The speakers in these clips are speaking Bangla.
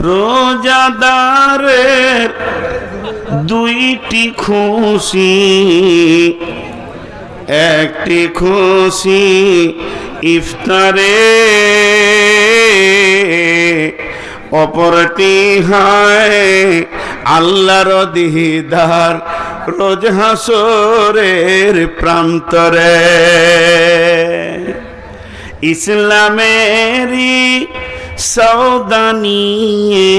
রোজাদারের দুইটি খুশি, একটি খুশি ইফতারে, অপরটি হয় আল্লাহর দিদার রোজ হাসরের প্রান্তরে। ইসলামেরই সওদা নিয়ে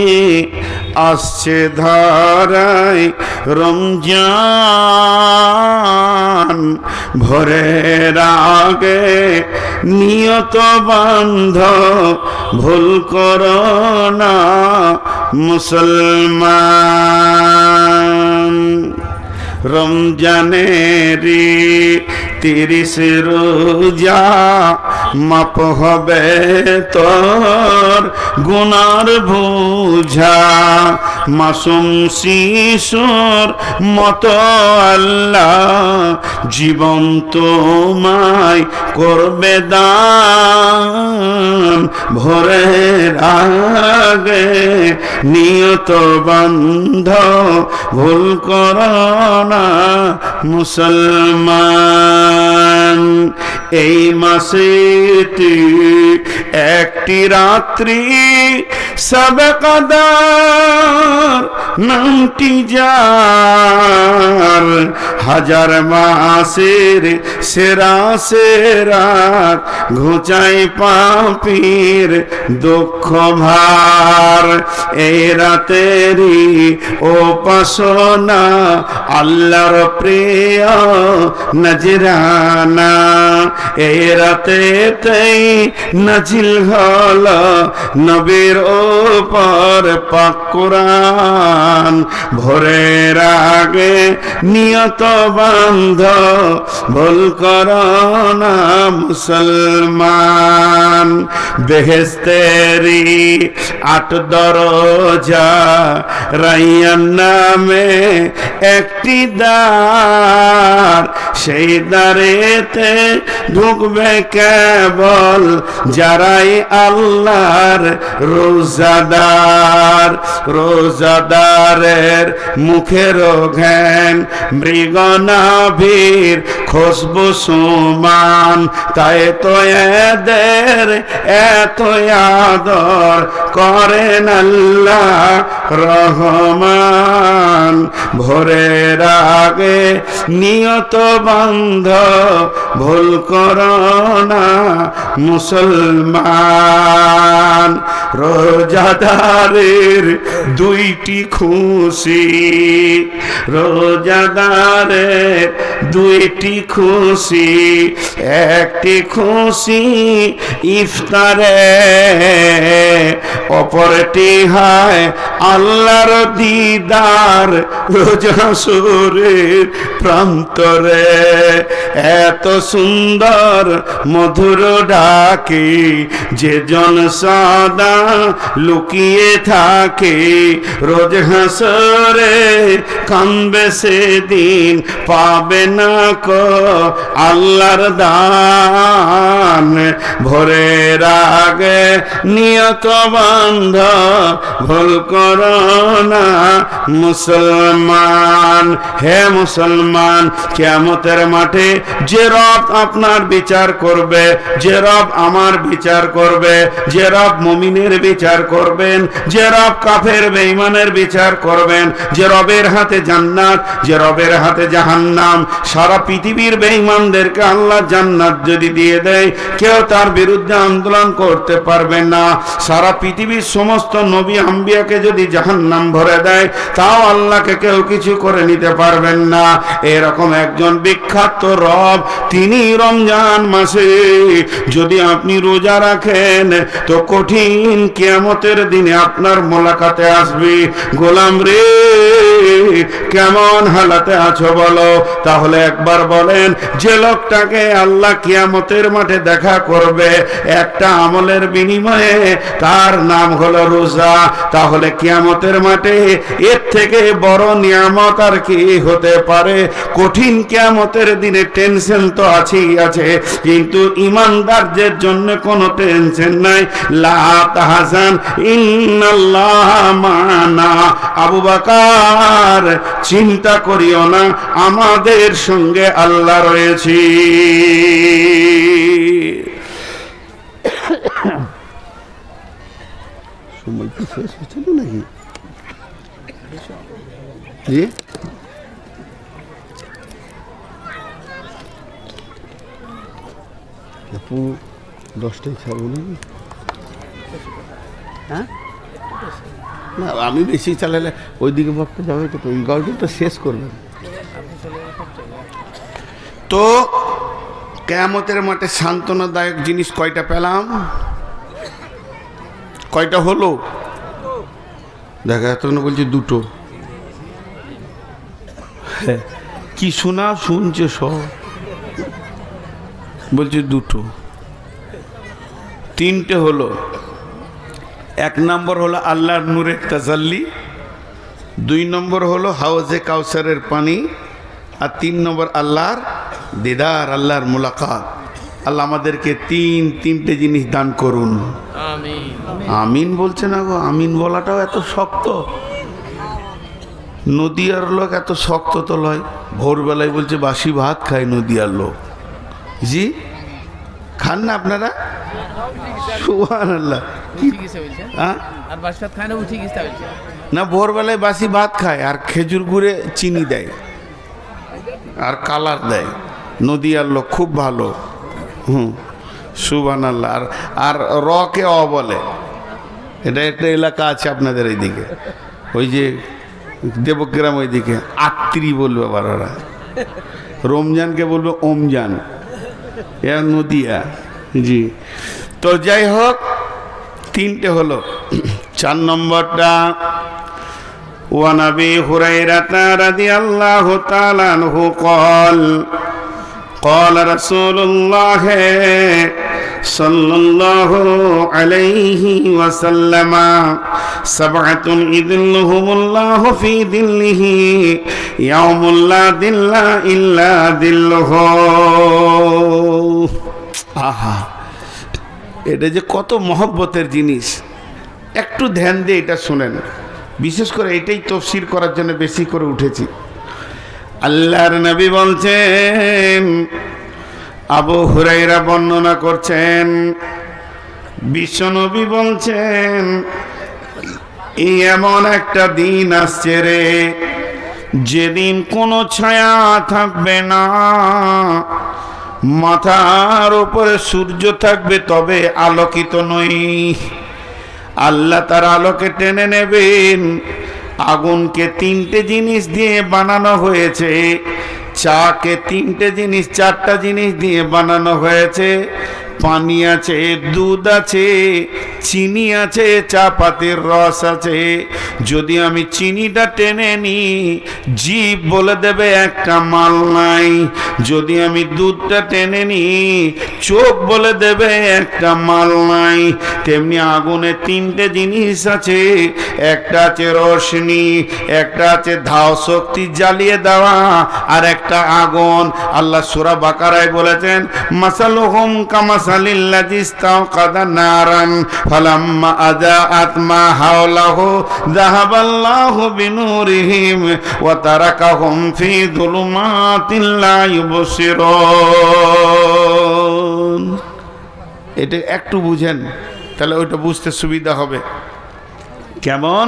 আসছে ধারায় রমজান, ভোরের আগে নিয়ত বান্ধ ভুল করো না মুসলমান। রমজানেরই 30 রোজা মাপ হবে তোর গুনার বোঝা, মাসুম শিশুর মতো আল্লাহ জীবন তোমায় করবে দান, ভোরের আগে নিয়ত বান্ধ ভুল করো না মুসলমান। এই মাসেতে একটি রাত্রি সবে কদর নামটি যার, হাজার মাসের সেরা সেরাত ঘুচাই পাপীর দুঃখ ভার। এই রাতেরই উপাসনা আল্লাহর প্রিয় নজরানা, এই রাতেতেই নাজিল হল নবীর উপর পাক কুরআন, ভোরের আগে নিয়ত বান্ধ ভুল করো না মুসলমান। বেহেশতেরই 8 দরজা, রাইয়ান নামে একটি দ্বার, সেই দ্বারেতে ঢুকবে কেবল যারাই আল্লাহর রোজাদার। রোজাদারের মুখের ঘ্যান মৃগনাভির খুশবু সমান, তাই তো এদের এত আদর করেন আল্লাহ রহমান। ভোরের আগে নিয়ত বান্ধ ভুল করো না মুসলমান। রোজাদারের দুইটি খুশি, রোজাদারের দুইটি খুশি, একটি খুশি ইফতারে, অপরটি হয় আল্লাহর দিদার রোজ হাসরের প্রান্তরে। এত সুন্দর মধুর ডাকে যে জন সদা লুকিয়ে থাকে, রোজ হাসরে কানবে সেদিন পাবে না কো আল্লাহর দান। ভোরের আগে নিয়ত বান্ধ ভুল করো না মুসলমান। হে মুসলমান, কিয়ামতের মাঠে যে রব আপনার বিচার করবে, যে রব আমার বিচার করবে, যে রব মুমিনের বিচার করবেন, যে রব কাফের বেঈমানের বিচার করবেন, যে রবের হাতে জান্নাত, যে রবের হাতে জাহান্নাম, সারা পৃথিবীর বেঈমানদেরকে আল্লাহ জান্নাত যদি দিয়ে দেয়, কেউ তার বিরুদ্ধে আন্দোলন করতে পারবে না। সারা পৃথিবীর সমস্ত নবী আম্বিয়াকে যদি জাহান্নাম ভরে দেয়, তাও আল্লাহকে কেউ কিছু করে নিতে পারবেন না। এরকম একজন বিখ্যাত রব, তিনি রমজান মাসে যদি আপনি রোজা রাখেন তো কঠিন কিয়ামতের দিনে আপনার মোলাকাতে আসবে। গোলাম রে, কেমন হালাতে আছো বলো। তাহলে একবার বলেন, যে লোকটাকে আল্লাহ কিয়ামতের মাঠে দেখা করবে একটা আমলের বিনিময়ে, তার নাম হলো রোজা। তাহলে কিয়ামতের মাঠে এর থেকে বড় নিয়ামত আর কি হতে পারে? কঠিন কিয়ামতের দিনে টেনশন তো আছেই আছে, কিন্তু ইমানদারদের জন্য কোনো টেনশন নাই। লা তাহজান ইন্নাল্লাহ মানা। আবু বকর, চিন্তা করিও না, আমাদের সঙ্গে আল্লাহ রয়েছে। সময় কি শেষ হচ্ছে নাকি? জি, পুরো 10টায় ছাড়বো নাকি? হ্যাঁ, না আমি বেশি চালালে ওইদিকে ভাবতে যাবে তো, ওই গল্পটা শেষ করবেন। তো কিয়ামতের মাঠে সান্ত্বনাদায়ক জিনিস কয়টা পেলাম? কয়টা হলো? দেখা এতক্ষণ বলছি দুটো। কি শোনা শুনছে সব, বলছে দুটো। তিনটে হলো। এক নম্বর হলো আল্লাহর নূরের তাজাল্লি, 2 নম্বর হলো হাউজে কাউসারের পানি, আর 3 নম্বর আল্লাহর দিদার, আল্লাহর মুলাকাত। আল্লাহ আমাদেরকে তিনটে জিনিস দান করুন। আমিন। আমিন বলছে না গো, আমিন বলাটাও এত শক্ত। নদিয়ার লোক এত শক্ত তো লয়। ভোরবেলায় বলছে বাসি ভাত খায় নদিয়ার লোক। জি, খান না আপনারা? সুবহানাল্লাহ। না, ভোরবেলায় বাসি ভাত খায় আর খেজুর গুড়ে চিনি দেয় আর কালার দেয়। নদিয়ার লোক খুব ভালো। সুবহানাল্লাহ। আর রকে অ বলে। এটা একটা এলাকা আছে আপনাদের এইদিকে, ওই যে দেবগ্রাম ওইদিকে আত্রি বলবে আবার ওরা। রমজানকে বলবে ওমজান, এ নদিয়া। জি, তো যাই হোক, তিনটে হলো। 4 নম্বরটা, ওয়ান আবি হুরায়রা রাদিয়াল্লাহু তাআলা আনহু قال قال رسول الله صلى الله عليه وسلم سبعة يظلهم الله في ظله يوم لا ظل إلا ظله। আহা, এটা যে কত মহব্বতের জিনিস, একটু ধ্যান দিয়ে এটা শুনেন। বিশেষ করে এটাই তাফসীর করার জন্য বেশি করে উঠেছি। আল্লাহর নবী বলছেন, আবু হুরায়রা বর্ণনা করছেন, বিশ্বনবী বলছেন, এই এমন একটা দিন আসছে রে, যেদিন কোনো ছায়া থাকবে না, মাথার উপরে সূর্য থাকবে তবে আলোকিত নই। আল্লাহ তার আলোকে টেনে নেবেন। আগুনকে 3টে জিনিস দিয়ে বানানো হয়েছে, চাকে 3টে জিনিস, 4টা জিনিস দিয়ে বানানো হয়েছে। পানি আছে, দুধ আছে, চিনি আছে, চা পাতির রস আছে। যদি আমি চিনিটা টেনে নিই, জিভ বলে দেবে একটা মাল নাই। যদি আমি দুধটা টেনে নিই, চোখ বলে দেবে একটা মাল নাই। তেমনি আগুনে 3টে জিনিস আছে, একটা আছে রোশনি, একটা আছে ধাও শক্তি জ্বালিয়ে দেওয়া, আর একটা আগুন। আল্লাহ সূরা বাকারায় বলেছেন, মাসালুহুম কামাসালিল্লাযী ইসতাওকাদা নারান ফালাম্মা আযাআত মা হাওলাহু যাহাবাল্লাহু বিনূরিহিম ওয়া তারাকাহুম ফি যুলুমাতিন লা ইউবসিরুন। এটা একটু বুঝেন, তাহলে ওইটা বুঝতে সুবিধা হবে। কেমন?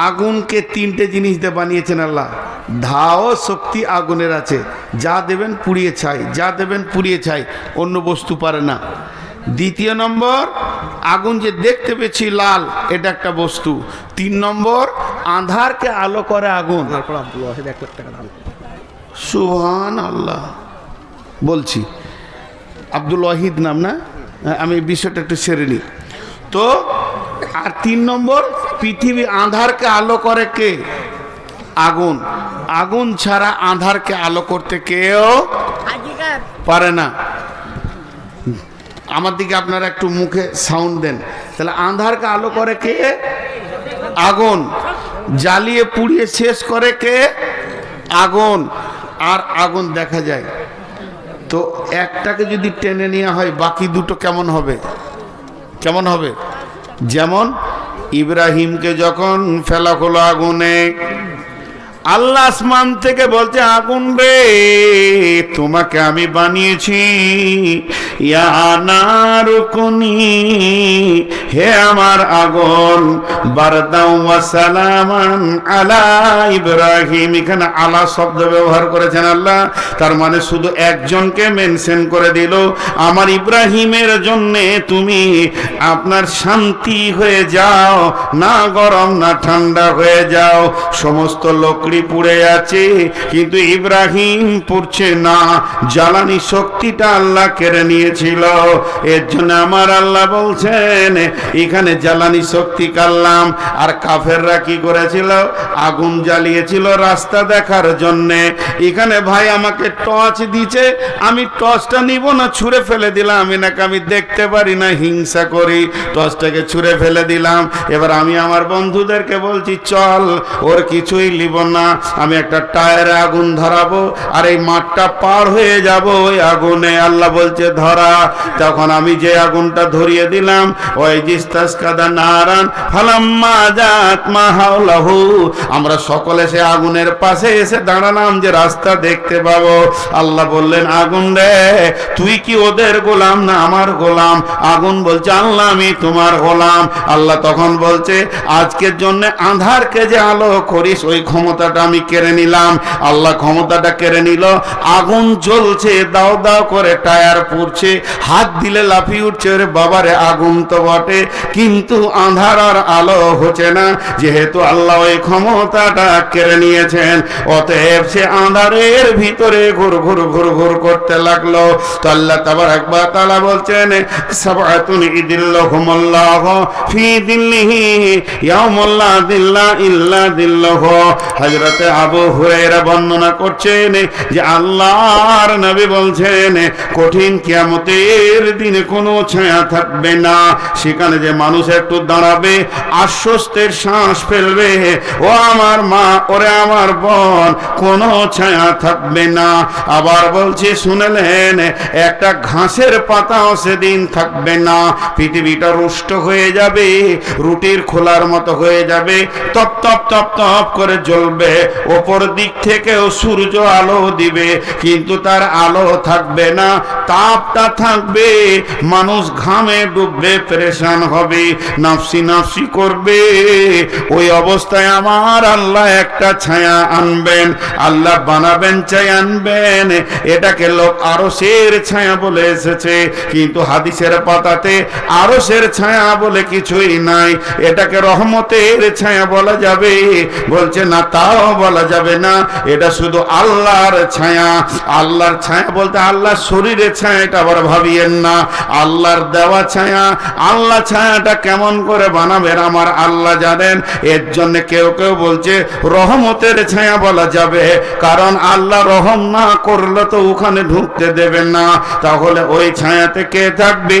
আগুনকে 3টে জিনিস দিয়ে বানিয়েছেন আল্লাহ। ধাও শক্তি আগুনের আছে, যা দেবেন পুড়িয়ে ছাই, যা দেবেন পুড়িয়ে ছাই, অন্য বস্তু পারে না। দ্বিতীয় নম্বর, আগুন যে দেখতে পেয়েছি লাল, এটা একটা বস্তু। 3 নম্বর, আঁধারকে আলো করে আগুন। সুবহানাল্লাহ। বলছি আব্দুল ওয়াহিদ নাম না, আমি বিষয়টা একটু সেরে নিই। তো আর 3 নম্বর, পৃথিবী আঁধারকে আলো করে কে? আগুন। আগুন ছাড়া আঁধারকে আলো করতে কেউ পারে না। আমার দিকে আপনারা একটু মুখে সাউন্ড দেন। তাহলে আঁধারকে আলো করে কে? আগুন। জ্বালিয়ে পুড়িয়ে শেষ করে কে? আগুন। আর আগুন দেখা যায় তো একটাকে যদি টেনে নেওয়া হয় বাকি দুটো কেমন হবে? কেমন হবে? যেমন ইব্রাহিমকে যখন ফেলা হলো আগুনে, আল্লাহ আসমান থেকে বলছে, আগুন রে তোমাকে আমি বানিয়েছি, ইয়া নারুকুনি, হে আমার আগুন, বারদাও ওয়া সালামান আলা ইব্রাহিম। এখানে আলা শব্দ ব্যবহার করেছেন আল্লাহ, তার মানে শুধু একজনকে মেনশন করে দিল, আমার ইব্রাহিমের জন্যে তুমি আপনার শান্তি হয়ে যাও, না গরম না ঠান্ডা হয়ে যাও। সমস্ত লোকড়ি পুড়ে আছে কিন্তু ইব্রাহিম পুড়ছে না, জ্বালানি শক্তিটা আল্লাহ কেড়ে নিয়েছিল। এর জন্য আমার আল্লাহ বলছেন এখানে জ্বালানি শক্তি কাটলাম। আর কাফেররা কি করেছিল? আগুন জ্বালিয়েছিল রাস্তা দেখার জন্যে। এখানে ভাই আমাকে টর্চ দিচ্ছে, আমি টর্চটা নিব না, ছুঁড়ে ফেলে দিলাম, এনাকে আমি দেখতে পারি না, হিংসা করি, টর্চটাকে ছুঁড়ে ফেলে দিলাম। এবার আমি আমার বন্ধুদেরকে বলছি চল, ওর কিছুই লিব না, আমি একটা টায়ারে আগুন ধরাবো আর এই মাঠটা পার হয়ে যাব ওই আগুনে। আল্লাহ বলছে ধরা। তখন আমি যে আগুনটা ধরিয়ে দিলাম, ওই জিস্তাসকাদা নারান ফালাম্মা জাত মা হাওলাহু, আমরা সকলে সে আগুনের পাশে এসে দাঁড়ালাম যে রাস্তা দেখতে পাবো। আল্লাহ বললেন, আগুন রে তুই কি ওদের গোলাম না আমার গোলাম? আগুন বলছে, আল্লাহ আমি তোমার গোলাম। আল্লাহ তখন বলছে, আজকের জন্য আঁধারকে যে আলো করিস ওই ক্ষমতাটা আমি কেড়ে নিলাম। আল্লাহ ক্ষমতাটা কেড়ে নিল। আগুন জ্বলছে, দাও দাও করে টায়ার পুড়ছে, হাত দিলে লাফিয়ে উঠছে, ওরে বাবারে আগুন তো বটে, কিন্তু আঁধার আর আলো হচ্ছে না, যেহেতু আল্লাহ ওই ক্ষমতাটা কেড়ে নিয়েছেন। অতএব সে আঁধারের ভিতরে ঘুর ঘুর ঘুর ঘুর করতে লাগলো। তো আল্লাহ তাবারাক ওয়া তাআলা বলছেন, সাবআতুন ইদিল্লাহুমুল্লাহু ফি দিল্লিহি ইয়াউমুল্লা দিল্লা ইল্লা দিল্লাহু। হযরতে আবু হুরায়রা বর্ণনা করছেন যে আল্লাহর নবী বলছেন, কঠিন কিয়ামতের দিনে কোনো ছায়া থাকবে না, সেখানে যে মানুষ একটু দাঁড়াবে, আশ্বস্তের শ্বাস ফেলবে, ও আমার মা, ওরে আমার বোন, কোনো ছায়া থাকবে না। আবার বলছি শুনলেন, একটা ঘাসের পাতাও সেদিন থাকবে না, পৃথিবীটা রুষ্ট হয়ে যাবে, রুটির খোলার মতো হয়ে যাবে, তপ তপ তপ তপ করে জ্বলবে, ওপর দিক থেকেও সূর্য আলো দিবে, কিন্তু তার আলো থাকবে না, তাপটা থাকবে, মানুষ ঘামে ডুববে, পেরেশান হবে, নাফসি নাফসি করবে। ওই অবস্থায় আমার আল্লাহ একটা ছায়া আনবেন, আল্লাহ বানাবেন, ছায়া আনবেন। এটাকে লোক আরশের ছায়া বলে এসেছে, কিন্তু হাদিসের পাতাতে আরশের ছায়া বলে কিছুই নাই, এটাকে রহমতের ছায়া বলা যাবে। বলছে না, তাও বলা যাবে না, এটা শুধু আল্লাহর ছায়া। আল্লাহর ছায়া বলতে আল্লাহর শরীরের ছায়া, এটা আবার ভাবিয়েন না, আল্লাহর দেওয়া ছায়া। আল্লাহ ছায়াটা কেমন করে বানাবেন আমার আল্লাহ জানেন। এর জন্য কেউ কেউ বলছে রহমতের ছায়া বলা যাবে, কারণ আল্লাহ রহম না করলে তো ওখানে ঢুকতে দেবেন না, তাহলে ওই ছায়াতে কে থাকবে?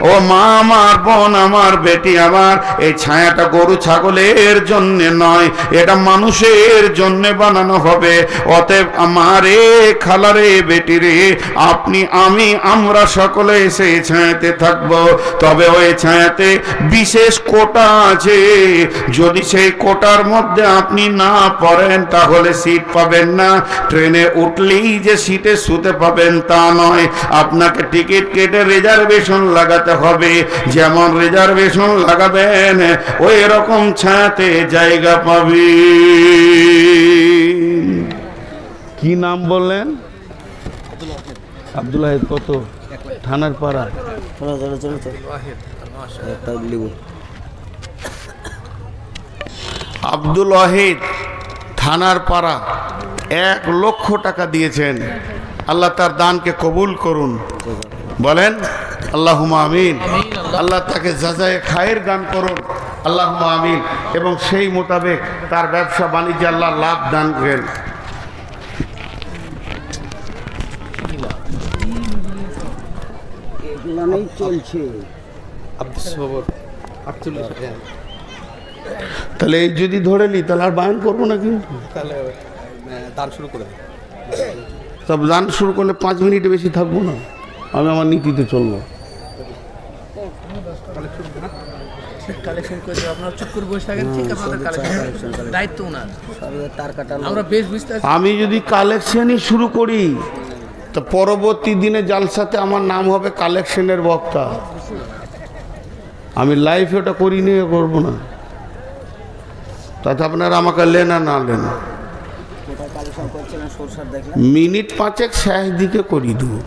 ও মা আমার, বোন আমার, বেটি আমার, এই ছায়াটা গরু ছাগলের জন্য নয়, এটা মানুষের জন্য বানানো হবে। অতএব আমারে খালারে বেটিরে, আপনি আমি আমরা সকলে সেই ছায়াতে থাকব। তবে ওই ছায়াতে বিশেষ কোটা আছে, যদি সেই কোটার মধ্যে আপনি না পড়েন তাহলে সিট পাবেন না। ট্রেনে উঠলেই যে সিটে শুতে পাবেন তা নয়, আপনাকে টিকিট কেটে রিজার্ভেশন লাগাতে হবে। যেমন রিজার্ভেশন লাগাবেন ওই রকম ছায়াতে জায়গা পাবে। কি নাম বললেন? আব্দুল ওয়াহিদ। কত? থানার পাড়া। আব্দুল ওয়াহিদ, থানার পাড়া, 1 লক্ষ টাকা দিয়েছেন। আল্লাহ তার দানকে কবুল করুন, বলেন আল্লাহুম্মা আমিন। আল্লাহ তাকে জাযায়ে খায়ের দান করুন। আল্লাহুম্মা আমিন। এবং সেই মোতাবেক তার ব্যবসা বাণিজ্যে আল্লাহ লাভ দান করেন। চলছে তাহলে এই যদি ধরে নি তাহলে আর বায়ন করবো না, কিন্তু তাহলে দান শুরু করে সব দান শুরু করলে 5 মিনিটে বেশি থাকবো না, আমি আমার নীতিতে চলবো। কালেকশন করে দেব, আপনারা চুপ করে বসে থাকেন, ঠিক আপনাদের কালেকশন দায়িত্ব ওনার, তার কাটা আমরা বেশ বুঝতে। আমি যদি কালেকশনই শুরু করি তো পরবর্তী দিনে জালসাতে আমার নাম হবে কালেকশনের বক্তা। আমি লাইফে ওটা করি নিয়ে করবো না, তাতে আপনারা আমাকে লেন আর না লেন, মিনিট 5 শেষ দিকে করি দেবো,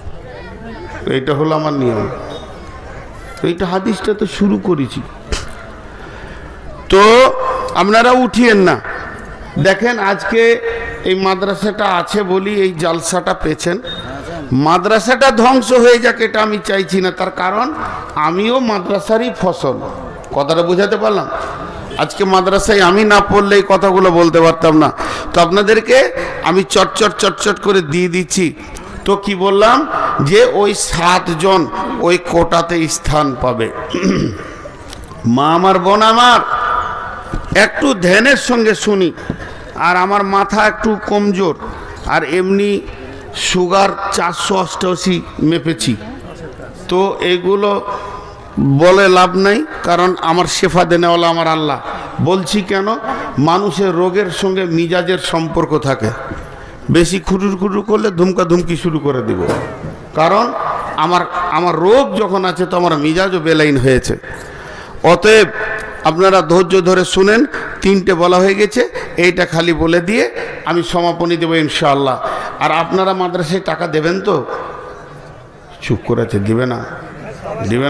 এইটা হলো আমার নিয়ম। এইটা হাদিসটা তো শুরু করেছি, তো আপনারা উঠিয়েন না। দেখেন আজকে এই মাদ্রাসাটা আছে বলি এই জালসাটা পেয়েছেন। মাদ্রাসাটা ধ্বংস হয়ে যাক এটা আমি চাইছি না, তার কারণ আমিও মাদ্রাসারই ফসল। কথাটা বোঝাতে পারলাম? আজকে মাদ্রাসায় আমি না পড়লে এই কথাগুলো বলতে পারতাম না। তো আপনাদেরকে আমি চটচট করে দিয়ে দিচ্ছি। তো কি বললাম যে ওই 7 জন ওই কোটাতে স্থান পাবে। মা আমার, বোন আমার, একটু ধ্যানের সঙ্গে শুনি। আর আমার মাথা একটু কমজোর, আর এমনি সুগার 488 মেপেছি, তো এগুলো বলে লাভ নাই, কারণ আমার শেফা দেনেওয়ালা আমার আল্লাহ। বলছি কেন? মানুষের রোগের সঙ্গে মিজাজের সম্পর্ক থাকে, বেশি খুটুর করলে ধুমকা ধুমকি শুরু করে দিব, কারণ আমার রোগ যখন আছে তো আমার মিজাজও বেলাইন হয়েছে। অতএব আপনারা ধৈর্য ধরে শুনেন। 3টে বলা হয়ে গেছে, এইটা খালি বলে দিয়ে আমি সমাপনী দেবো ইনশাআল্লাহ। আর আপনারা মাদ্রাসায় টাকা দেবেন তো? চুপ করে আছে, দিবে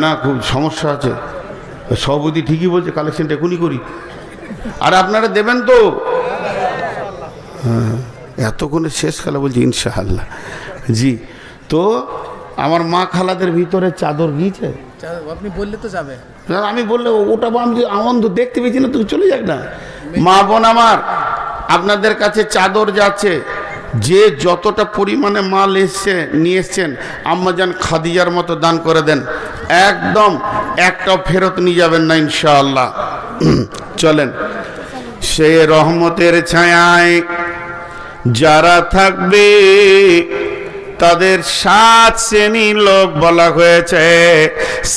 না, খুব সমস্যা আছে। সভাপতি ঠিকই বলছে, কালেকশনটা এখনই করি। আর আপনারা দেবেন তো? হ্যাঁ, এতক্ষণে শেষ খেলা বলছি ইনশাআল্লাহ। জি, তো আমার মা খালাদের ভিতরে চাদর গিয়েছে, আপনি বললে তো যাবে। আমি বললে ওটা আমি আনন্দ দেখতে পেয়েছি না, তুমি চলে যাক না। মা বোন আমার, আপনাদের কাছে চাদর যাচ্ছে, যে যতটা পরিমাণে মাল নিয়ে এসছেন আম্মাজান খাদিজার মতো দান করে দেন, একদম একটাও ফেরত নিয়ে যাবেন না ইনশাআল্লাহ। চলেন, সে রহমতের ছায়ায় যারা থাকবে তাদের 7 শ্রেণীর লোক বলা হয়েছে।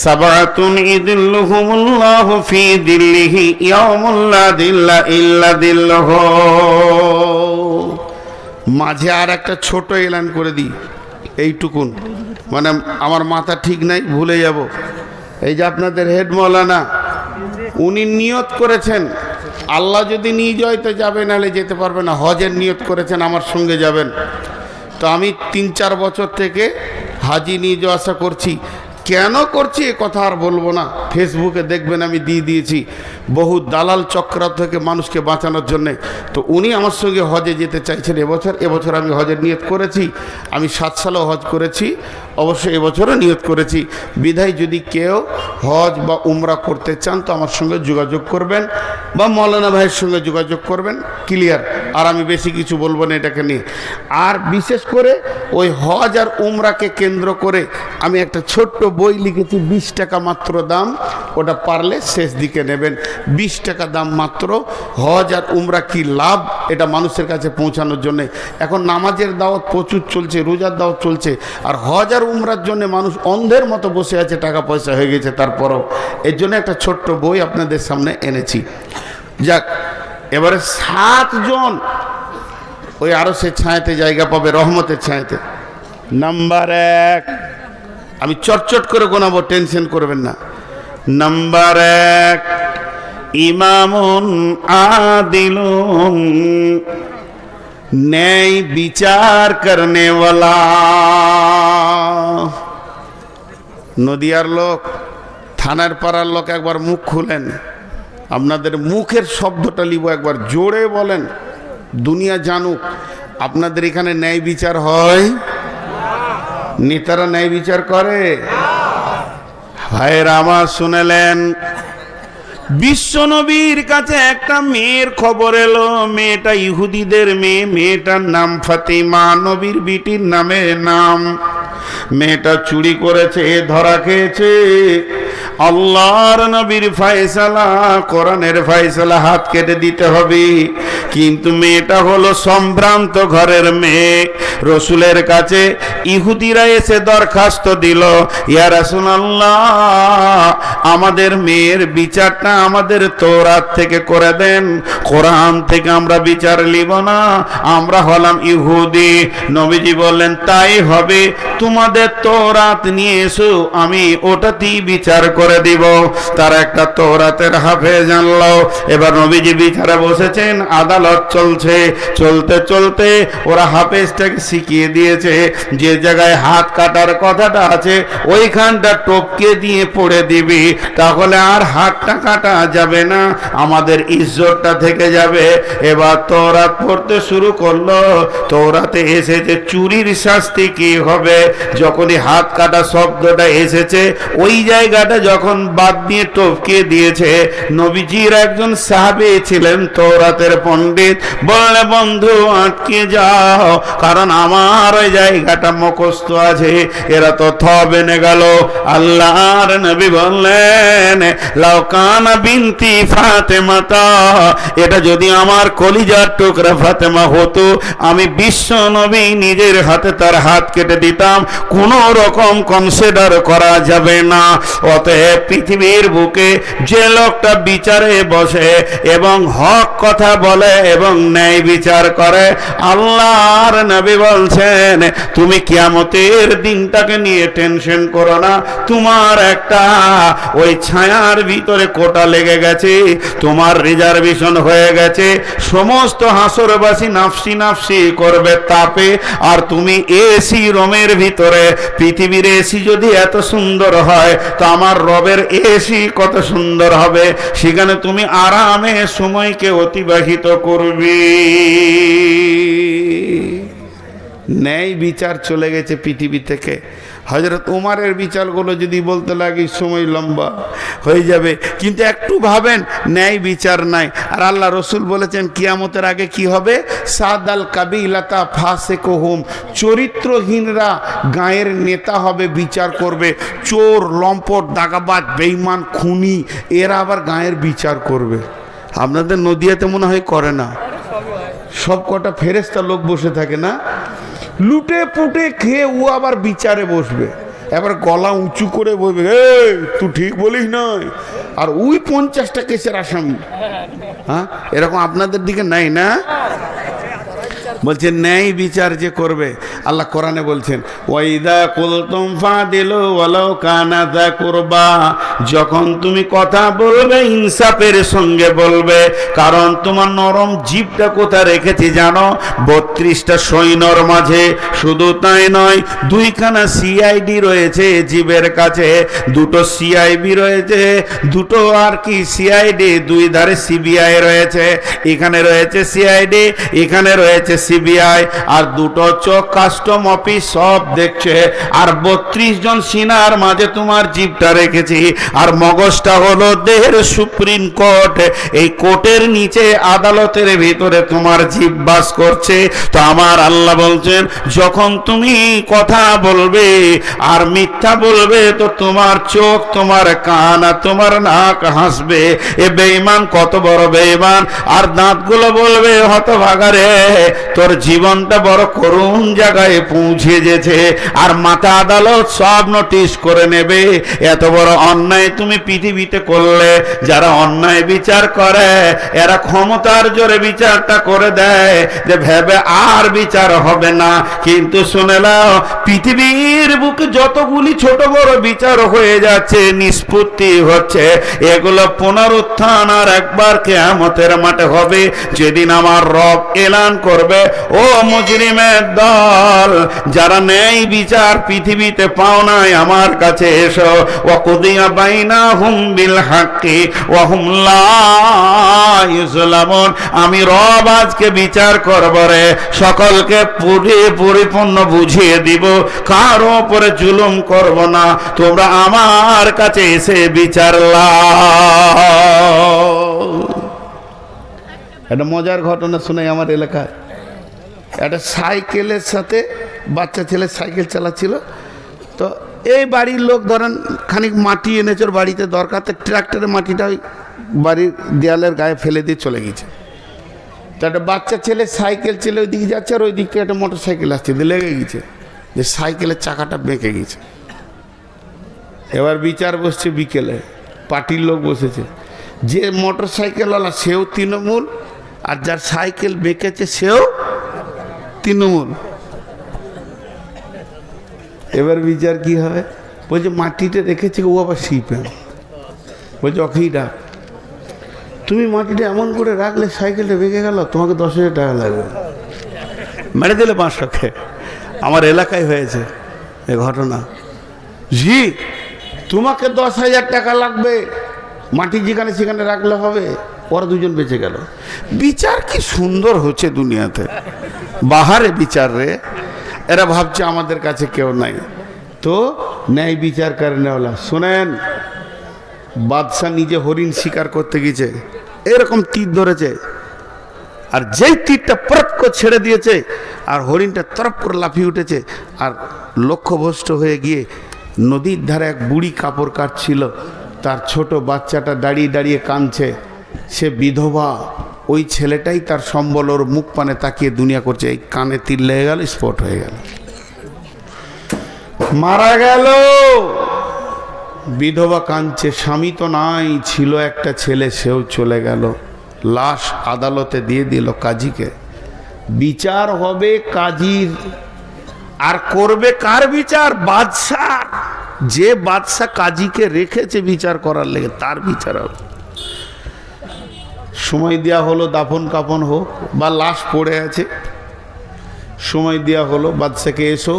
সাবাতুন ইযিল্লুহুমুল্লাহু ফি দিল্লিহি ইয়াউমুল্লা দিল্লা ইল্লা দিল্লুহু। মাঝে আর একটা ছোট এলান করে দিই, এইটুকুন, মানে আমার মাথা ঠিক নাই, ভুলে যাব। এই যে আপনাদের হেড মৌলানা, উনি নিয়ত করেছেন আল্লাহ যদি নিয়ে যায় তো যাবে, নাহলে যেতে পারবে না। হজের নিয়ত করেছেন আমার সঙ্গে যাবেন। তো আমি 3-4 বছর থেকে হাজি নিয়ে যাওয়া আসা করছি। কেন করছি এ কথা আর বলবো না, ফেসবুকে দেখবেন আমি দিয়ে দিয়েছি বহু দালাল চক্র থেকে মানুষকে বাঁচানোর জন্যে। তো উনি আমার সঙ্গে হজে যেতে চাইছেন এবছর আমি হজের নিয়ত করেছি। আমি 7 সালেও হজ করেছি, অবশ্যই এবছরও নিয়ত করেছি। বিধায় যদি কেউ হজ বা উমরা করতে চান তো আমার সঙ্গে যোগাযোগ করবেন, বা মৌলানা ভাইয়ের সঙ্গে যোগাযোগ করবেন, ক্লিয়ার। আর আমি বেশি কিছু বলবো না এটাকে নিয়ে। আর বিশেষ করে ওই হজ আর উমরাকে কেন্দ্র করে আমি একটা ছোট্ট বই লিখেছি, 20 টাকা মাত্র দাম, ওটা পারলে শেষ দিকে নেবেন। 20 টাকা দাম মাত্র, হজ আর উমরা কি লাভ এটা মানুষের কাছে পৌঁছানোর জন্যে। এখন নামাজের দাওয়াত প্রচুর চলছে, রোজার দাওয়াত চলছে, আর হজ আর উমরার জন্য মানুষ অন্ধের মতো বসে আছে, টাকা পয়সা হয়ে গেছে তারপরও। এর জন্য একটা ছোট্ট বই আপনাদের সামনে এনেছি। যাক, এবারে 7 জন ওই আরো সে ছায়াতে জায়গা পাবে, রহমতের ছায়াতে। নাম্বার 1, আমি চটচট করে গোনাবো, টেনশন করবেন না। নাম্বার 1, ইমামুন আদিলুন, ন্যায় বিচার করনে ওয়ালা। নদিয়ার লোক, থানার পাড়ার লোক, একবার মুখ খুলেন, আপনাদের মুখের শব্দটা লিব, একবার জোরে বলেন, দুনিয়া জানুক আপনাদের এখানে ন্যায় বিচার হয়। নেতারা ন্যায় বিচার করে? ভাইয়েরা আমার শুনেলেন, বিশ্ব নবীর কাছে একটা মেয়ের খবর এলো, মেয়েটা ইহুদিদের মেয়ে, মেয়েটার নাম ফাতিমা, নবীর বিটির নামে নাম। মেয়েটা চুরি করেছে, ধরা খেয়েছে। আল্লাহর নবীর ফয়সালা, কোরআনের ফয়সালা, হাত কেটে দিতে হবে। কিন্তু মেয়েটা হলো সম্ভ্রান্ত ঘরের মেয়ে। রসুলের কাছে ইহুদিরা এসে দরখাস্ত দিল, ইয়া রাসূলুল্লাহ, আমাদের মেয়ের বিচারটা আমাদের তওরাত থেকে করে দেন, কোরআন থেকে আমরা বিচার নিব না, আমরা হলাম ইহুদি। নবীজি বললেন, তাই হবে, তোমাদের তওরাত নিয়ে এসো, আমি ওটাতেই বিচার করে দিব। তার একটা তওরাতের হাফেজ আনলো। এবার নবীজি বিচারে বসেছেন, আদালত চলছে। চলতে চলতে ওরা হাফেজটাকে শিখিয়ে দিয়েছে, যে জায়গায় হাত কাটার কথাটা আছে ওইখানটা টপকে দিয়ে পড়ে দিবি, তাহলে আর হাতটা কাটা যাবে না, আমাদের ইজ্জতটা থেকে যাবে। এবার তওরাত পড়তে শুরু করলো। তওরাতে এসেছে চুরির শাস্তি কি হবে। যখনই হাত কাটা শব্দটা এসেছে, ওই জায়গাটা যখন বাদ দিয়ে টপকে দিয়েছে, নবীজির একজন সাহাবী ছিলেন তওরাতের পণ্ডিত, বললে, বন্ধু আটকে যাও, কারণ আমার ওই জায়গাটা মুখস্থ আছে। এরা তো বেনে গেল। আল্লাহর নবী বললেন, লাউ কানা বিনতি ফাতেমাতা, এটা যদি আমার কলিজার টুকরা ফাতেমা হতো, আমি বিশ্ব নবী নিজের হাতে তার হাত কেটে দিতাম, কোনো রকম কনসিডার করা যাবে না। অতএব পৃথিবীর বুকে যে লোকটা বিচারে বসে এবং হক কথা বলে এবং ন্যায় বিচার করে, আল্লাহর নবী বলছেন, তুমি কিয়ামতের দিনটাকে নিয়ে টেনশন করো না, তোমার একটা ওই ছায়ার ভিতরে কোটা লেগে গেছে, তোমার রিজার্ভেশন হয়ে গেছে। সমস্ত হাসরবাসী নাফসি নাফসি করবে তাপে, আর তুমি এসি রুমের ভিতরে। পৃথিবীর এসি যদি এত সুন্দর হয়, তো আমার রবের এসি কত সুন্দর হবে। সেখানে তুমি আরামে সময়কে অতিবাহিত করবে। ন্যায় বিচার চলে গেছে পৃথিবী থেকে। হযরত উমারের বিচারগুলো যদি বলতে লাগি সময় লম্বা হয়ে যাবে, কিন্তু একটু ভাবেন, ন্যায় বিচার নাই। আর আল্লাহ রসুল বলেছেন কিয়ামতের আগে কি হবে, সাদাল কাবিলাতা ফাসিকুহুম, চরিত্রহীনরা গায়ের নেতা হবে, বিচার করবে। চোর, লম্পট, দাগাবাজ, বেঈমান, খুনি, এরা আবার গায়ের বিচার করবে। আপনাদের নদিয়াতে মনে হয় করে না, সব কটা ফেরেশতা লোক বসে থাকে না, লুটে পুটে খেয়ে ও আবার বিচারে বসবে, এবার গলা উঁচু করে বলবে, এই তুই ঠিক বলিস নয়, আর ওই 50টা কেসের আসামি। হ্যাঁ, এরকম আপনাদের দিকে নাই না? বলছে ন্যায় বিচার যে করবে, আল্লাহ কোরআনে বলছেন, ওয়াইদা কুলতুম ফাদিলু ওয়ালাউ কানা যা কুরবা, যখন তুমি কথা বলবে ইনসাফের সঙ্গে বলবে। কারণ তোমার নরম জিভটা কোথায় রেখেছি জানো? 32টা সৈন্যর মাঝে। শুধু তাই নয়, 2খানা সিআইডি রয়েছে জিভের কাছে, 2টো সিআইবি রয়েছে, 2টো আর কি সিআইডি, 2 ধারে সিবিআই রয়েছে। এখানে রয়েছে সিআইডি, এখানে রয়েছে সিবিআই, আর 2টো চোখ কাস্টম অফিস সব দেখছে। আর 32 জন সিনার মাঝে তোমার জিভটা রেখেছি, আর মগজটা হলো দেহের সুপ্রিম কোর্ট। এই কোর্টের নিচে আদালতের ভিতরে তোমার জিভ বাস করছে। তো আমার আল্লাহ বলছেন, যখন তুমি কথা বলবে আর মিথ্যা বলবে, তো তোমার চোখ, তোমার কান আর তোমার নাক হাসবে, এ বেঈমান কত বড় বেঈমান। আর দাঁতগুলো বলবে, হতভাগারে, তোর জীবনটা বড় করুণ জায়গায় পৌঁছে গেছে। আর মাথা আদালত সব নোটিশ করে নেবে, এত বড় অন্যায় তুমি পৃথিবীতে করলে। যারা অন্যায় বিচার করে, এরা ক্ষমতার জোরে বিচারটা করে দেয়, যে ভেবে আর বিচার হবে না। কিন্তু শুনে নাও, পৃথিবীর বুকে যতগুলি ছোট বড় বিচার হয়ে যাচ্ছে, নিষ্পত্তি হচ্ছে, এগুলো পুনরুত্থান আর একবার কিয়ামতের মাঠে হবে, যেদিন আমার রব এলান করবে, ও মুজরিমের দল, যারা ন্যায় বিচার পৃথিবীতে পাও নাই, আমার কাছে এসো। ওয়াকুদিয়া বাইনাহুম বিল হাক্কি ওয়া হুম লা ইউজলামুন। আমি রব আজকে বিচার করব রে, সকলকে পরিপূর্ণ বুঝিয়ে দিব, কারো উপরে জুলুম করব না, তোমরা আমার কাছে এসে বিচার লাও। একটা মজার ঘটনা শোনাই আমার এলাকায়। একটা সাইকেলের সাথে বাচ্চা ছেলে সাইকেল চালাচ্ছিল, তো এই বাড়ির লোক ধরেন খানিক মাটি এনেছে ওর বাড়িতে দরকার, তো ট্রাক্টরের মাটিটা ওই বাড়ির দেয়ালের গায়ে ফেলে দিয়ে চলে গেছে। তো একটা বাচ্চা ছেলে সাইকেল ছেলে ওই দিকে যাচ্ছে, আর ওই দিকে একটা মোটর সাইকেল আসছে, লেগে গেছে যে সাইকেলের চাকাটা বেঁকে গেছে। এবার বিচার বসছে বিকেলে, পার্টির লোক বসেছে, যে মোটর সাইকেলওয়ালা সেও তৃণমূল, আর যার সাইকেল বেঁকেছে সেও তৃণমূল। এবার বিচার কি হবে? বলছে মাটিটা রেখেছে ও আবার শিপেন, বলছে অখেই ডাক, তুমি মাটিটা এমন করে রাখলে সাইকেলটা বেঁকে গেল, তোমাকে 10,000 টাকা লাগবে। মেরে দিলে 500 আমার এলাকায় হয়েছে এ ঘটনা। জি, তোমাকে 10,000 টাকা লাগবে, মাটি যেখানে সেখানে রাখলে হবে। ওরা দুজন বেঁচে গেল। বিচার কি সুন্দর হচ্ছে দুনিয়াতে, বাহারে বিচার রে। এরা ভাবছে আমাদের কাছে কেউ নাই, তো ন্যায় বিচার করে নেওয়ালা। শোনেন, বাদশাহ নিজে হরিণ শিকার করতে গেছে, এরকম তীর ধরেছে, আর যেই তীরটা পরপ করে ছেড়ে দিয়েছে, আর হরিণটা তরপ করে লাফিয়ে উঠেছে, আর লক্ষ্যভ্রষ্ট হয়ে গিয়ে নদীর ধারে এক বুড়ি কাপড় কাটছিল, তার ছোট বাচ্চাটা দাঁড়িয়ে দাঁড়িয়ে কাঁদছে, সে বিধবা। ওই ছেলেটাই তার সম্বল, ওর মুখ পানে তাকিয়ে দুনিয়া করছে, এই কানে তীর লেগে গেল, স্পট হয়ে গেল, মারা গেল। বিধবা কাঁদছে, স্বামী তো নাই, ছিল একটা ছেলে, সেও চলে গেল। লাশ আদালতে দিয়ে দিল কাজীকে। বিচার হবে কাজীর, আর করবে কার বিচার? বাদশাহ। যে বাদশাহ কাজীকে রেখেছে বিচার করার লেগে, তার বিচার হবে। সময় দেওয়া হলো, দাফন কাফন হোক, বা লাশ পড়ে আছে, সময় দেওয়া হলো বাদশাকে, এসো।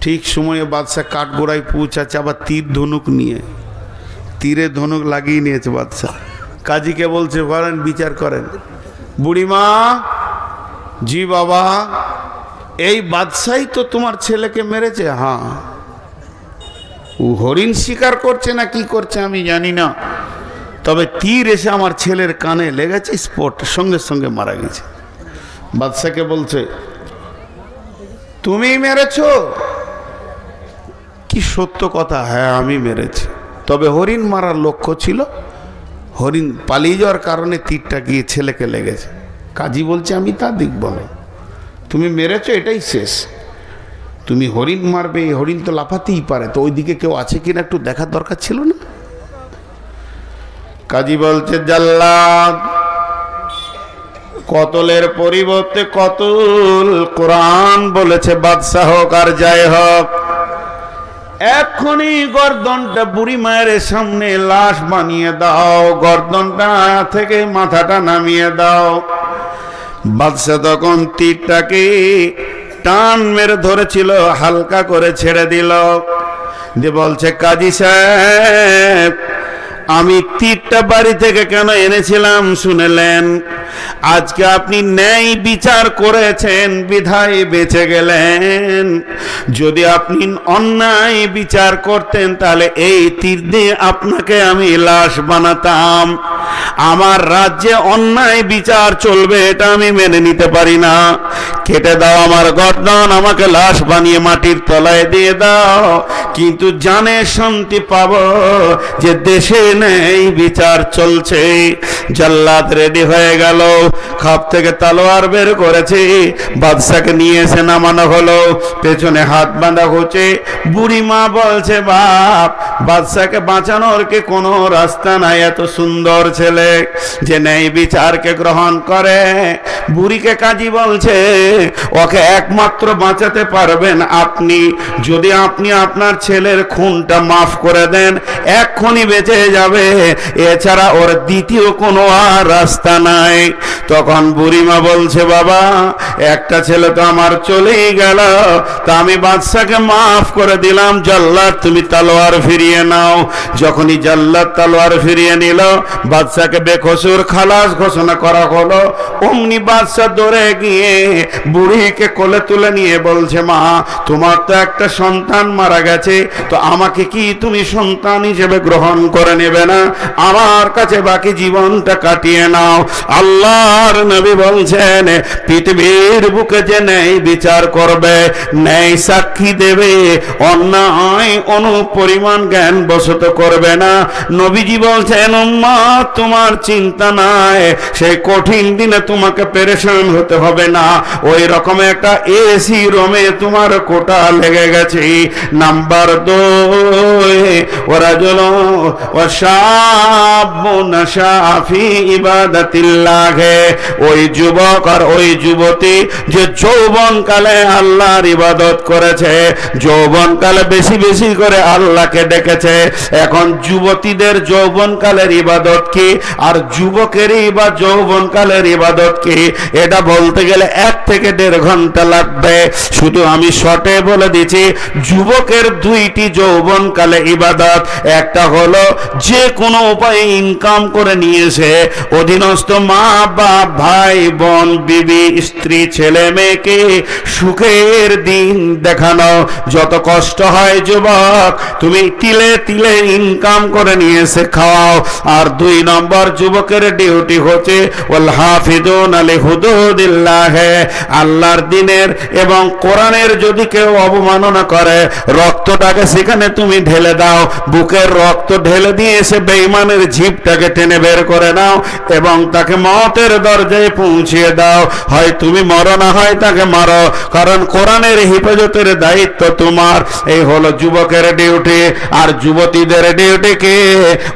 ঠিক সময়ে বাদশাহ কাঠগোড়ায় পৌঁছাচ্ছে, আবার তীর ধনুক নিয়ে, তীরে ধনুক লাগিয়ে নিয়েছে বাদশাহ। কাজীকে বলছে করেন, বিচার করেন। বুড়িমা, জি বাবা, এই বাদশাই তো তোমার ছেলেকে মেরেছে। হ্যাঁ। ও হরিণ শিকার করছে না কি করছে আমি জানি না, তবে তীর এসে আমার ছেলের কানে লেগেছে, স্পট, সঙ্গে সঙ্গে মারা গেছে। বাদশাকে বলছে তুমি মেরেছো? কি সত্য কথা? হ্যাঁ আমি মেরেছি, তবে হরিণ মারার লক্ষ্য ছিল, হরিণ পালিয়ে যাওয়ার কারণে তীরটা গিয়ে ছেলেকে লেগেছে। কাজী বলছে আমি তা দেখব না, তুমি মেরেছো এটাই শেষ। তুমি হরিণ মারবে, হরিণ তো লাফাতেই পারে, তো ওইদিকে কেউ আছে কিনা একটু দেখার দরকার ছিল না? কাজী বলছে জাল্লাদ, কতলের পরিবর্তে কতল। কোরআন বলেছে বাদশাহ হোক আর যাই হোক, এখনই গর্দনটা বুড়ি মায়ের সামনে লাশ বানিয়ে দাও, গর্দনটা থেকে মাথাটা নামিয়ে দাও। বাদশাহ তখন তীরটাকে টান মেরে ধরেছিল, হালকা করে ছেড়ে দিল, দিয়ে বলছে কাজী সাহেব, আমি তীরটা বাড়ি থেকে কেন এনেছিলাম শুনেলেন? আজকে আপনি ন্যায় বিচার করেছেন বিধায় বেঁচে গেলেন। যদি আপনি অন্যায় বিচার করতেন তাহলে এই তীর দিয়ে আপনাকে আমি লাশ বানাতাম। আমার রাজ্যে অন্যায় বিচার চলবে এটা আমি মেনে নিতে পারি না। কেটে দাও আমার গর্দন, আমাকে লাশ বানিয়ে মাটির তলায় দিয়ে দাও, কিন্তু জানে শান্তি পাবো যে দেশে নেই বিচার চলছে। জাল্লাদ রেডি হয়ে গেল, খাপ থেকে তলোয়ার বের করেছে, বাদশাকে নিয়ে এসে নামানো হলো, পেছনে হাত বাঁধা হচ্ছে। বুড়ি মা বলছে বাপ, বাদশাকে বাঁচানোর কি কোনো রাস্তা নাই? এত সুন্দর ছেলে যে ন্যায় বিচারকে গ্রহণ করে। বুড়িকে কাজী বলছে ওকে একমাত্র বাঁচাতে পারবেন আপনি, যদি আপনি আপনার ছেলের খুনটা মাফ করে দেন, এক্ষুনি বেঁচে যাবে, এছাড়া ওর দ্বিতীয় কোনো আর রাস্তা নাই। তখন বুড়িমা বলছে, বাবা একটা ছেলে তো আমার চলেই গেল, তা আমি বাদশাকে মাফ করে দিলাম, জাল্লাদ তুমি তলোয়ার ফিরিয়ে নাও। যখনই জাল্লাদ তলোয়ার ফিরিয়ে নিল, বাদশাকে বেকসুর খালাস ঘোষণা করা হলো। অমনি বাদশা দৌড়ে গিয়ে বুড়িকে কোলে তুলে নিয়ে বলছে, মা তোমার তো একটা সন্তান মারা গেছে, তো আমাকে কি তুমি সন্তান হিসেবে গ্রহণ করে নেবে না? আমার কাছে বাকি জীবনটা কাটিয়ে নাও। আল্লাহর নবী বলছেন, পৃথিবীর বুকে যে ন্যায় বিচার করবে, ন্যায় সাক্ষী দেবে, অন্যায় অনুপরিমাণ জ্ঞান বশত করবে না। নবীজি বলছেন, উম্মত তোমার চিন্তা নাই, সেই কঠিন দিনে তোমাকে পেরেশান হতে হবে না। ওই রকম একটা এসি রুমে তোমার কোটা লেগে গেছে। নাম্বার 2, ওয়ারাজুলু ওয়াশাবুন নাশাফি ইবাদাতিল্লাহ, ওই যুবক আর ওই যুবতী যে যৌবনকালে আল্লাহর ইবাদত করেছে, যৌবনকালে বেশি বেশি করে আল্লাহকে ডেকেছে। এখন যুবতীদের যৌবনকালের ইবাদত কি, আর যুবকেরই বা যৌবনকালের ইবাদত কি, এটা বলতে গেলে 1 থেকে 1.5 ঘন্টা লাগবে। শুধু আমি শর্টে বলে দিচ্ছি, যুবকের 2টি যৌবনকালে ইবাদত। একটা হলো যে কোনো উপায়ে ইনকাম করে নিয়েছে, অধীনস্থ মা বাপ ভাই বোন বিবি স্ত্রী ছেলে মেয়েকে সুখের দিন দেখানো। যত কষ্ট হয় যুবক, তুমি তিলে তিলে ইনকাম করে নিয়েছে খাওয়াও। আর 2 নম্বর যুবকের ডিউটি হচ্ছে ওয়াল হাফিজুনা লিহুদুদিল্লাহ, আল্লাহর দ্বীনের এবং কোরআনের যদি কেউ অবমাননা করে, রক্তটাকে সেখানে তুমি ঢেলে দাও, বুকের রক্ত ঢেলে দিয়ে এসে বেঈমানের জিভটাকে টেনে বের করে নাও এবং তাকে মওতের দরজায় পৌঁছিয়ে দাও। হয় তুমি মরো, না হয় তাকে মারো, কারণ কোরআনের হেফাজতের দায়িত্ব তোমার। এই হলো যুবকের ডিউটি। আর যুবতীদের ডিউটি কি?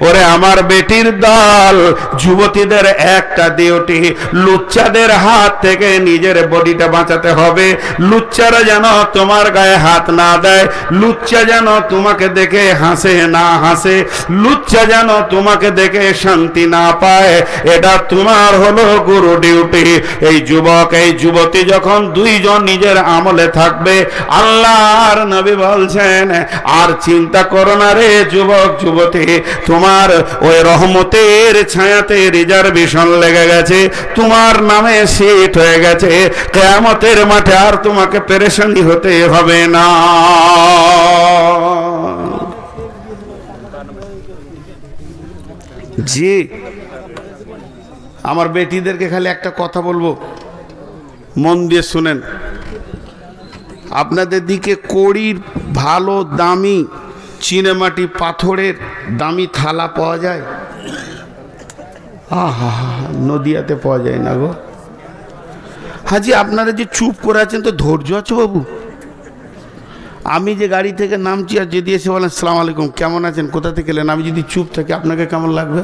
ওরে আমার বেটির দল, যুবতীদের একটা ডিউটি, লুচ্চাদের হাত থেকে নিজের বডিটা বাঁচাতে হবে। লুচ্চারা যেন তোমার গায়ে হাত না দেয়, লুচ্চা যেন তোমাকে দেখে হাসে না হাসে, লুচ্চা যেন তোমাকে দেখে শান্তি না পায়। এটা তোমার হলো গুরু ডিউটি। এই যুবক এই যুবতী যখন 2 জন নিজের আমলে থাকবে, আল্লাহর নবী বলছেন, আর চিন্তা করো না রে যুবক যুবতী, তোমার ওই রহমতের ছায়াতে রিজার্ভেশন লেগে গেছে, তোমার নামে সিট হয়ে গেছে। কিয়ামতের মাঠে আর তোমাকে পেরেশানি হতে হবে না। জি, আমার বেটিদেরকে খালি একটা কথা বলবো, মন দিয়ে শুনেন। আপনাদের দিকে কড়ির ভালো দামি চিনেমাটি পাথরের দামি থালা পাওয়া যায়? আহা, নদিয়াতে পাওয়া যায় না গো। হাজি আপনারা যে চুপ করে আছেন, তো ধৈর্য আছে বাবু? আমি যে গাড়ি থেকে নামছি আর যদি এসে বলেন আসসালামু আলাইকুম, কেমন আছেন, কোথা থেকে এলেন, আমি যদি চুপ থাকি আপনাকে কেমন লাগবে?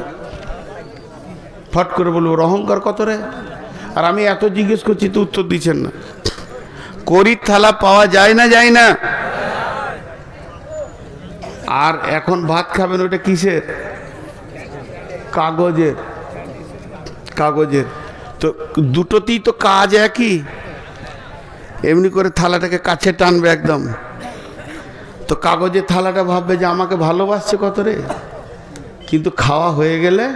ফট করে বলবো অহংকার কত রে। আর আমি এত জিজ্ঞেস করছি তো উত্তর দিচ্ছেন না। কড়ির থালা পাওয়া যায় না, যায় না? আর এখন ভাত খাবেন ওটা কিসের? কাগজের। কাগজের তো দুটোতেই তো কাজ একই। এমনি করে থালাটাকে কাছে টানবে একদম, তো কাগজের থালাটা ভাববে যে আমাকে ভালোবাসছে কত রে, কিন্তু খাওয়া হয়ে গেলে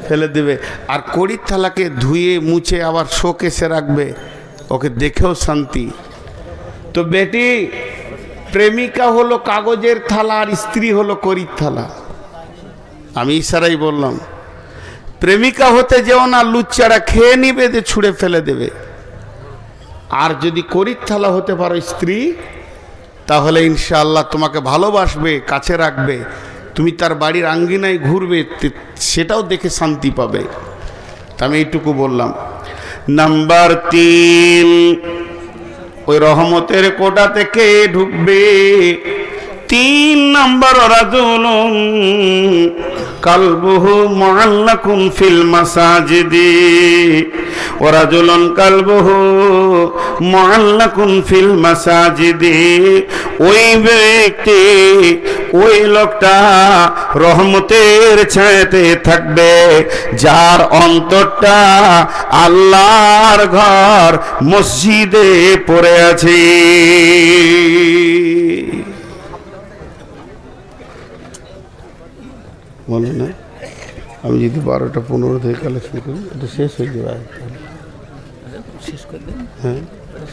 ফেলে দেবে। আর কড়ির থালাকে ধুয়ে মুছে আবার শোকেসে রাখবে, ওকে দেখেও শান্তি। তো বেটি, প্রেমিকা হলো কাগজের থালা আর স্ত্রী হলো কড়ির থালা। আমি ইশারাই বললাম, প্রেমিকা হতে যেও না, লুচ্চারা খেয়ে নিবে, যে ছুঁড়ে ফেলে দেবে। আর যদি কড়ির থালা হতে পারো স্ত্রী, তাহলে ইনশাআল্লাহ তোমাকে ভালোবাসবে, কাছে রাখবে, তুমি তার বাড়ির আঙ্গিনায় ঘুরবে, সেটাও দেখে শান্তি পাবে। আমি এইটুকু বললাম। নাম্বার 3, ওই রহমতের কোটা থেকে ঢুকবে। 3 নম্বর, রাজুলুন কালবুহু মুআল্লাকুন ফিল মাসাজিদি, ওয়ারাজুলুন কালবুহু মুআল্লাকুন ফিল মাসাজিদি, ওই ব্যক্তি, ওই লোকটা রহমতের ছায়াতে থাকবে যার অন্তরটা আল্লাহর ঘর মসজিদে পড়ে আছে। বলে না, আমি যদি 12টা 15 থেকে কালেকশন করি এটা শেষ হয়ে যাবে। শেষ করে দেন, হ্যাঁ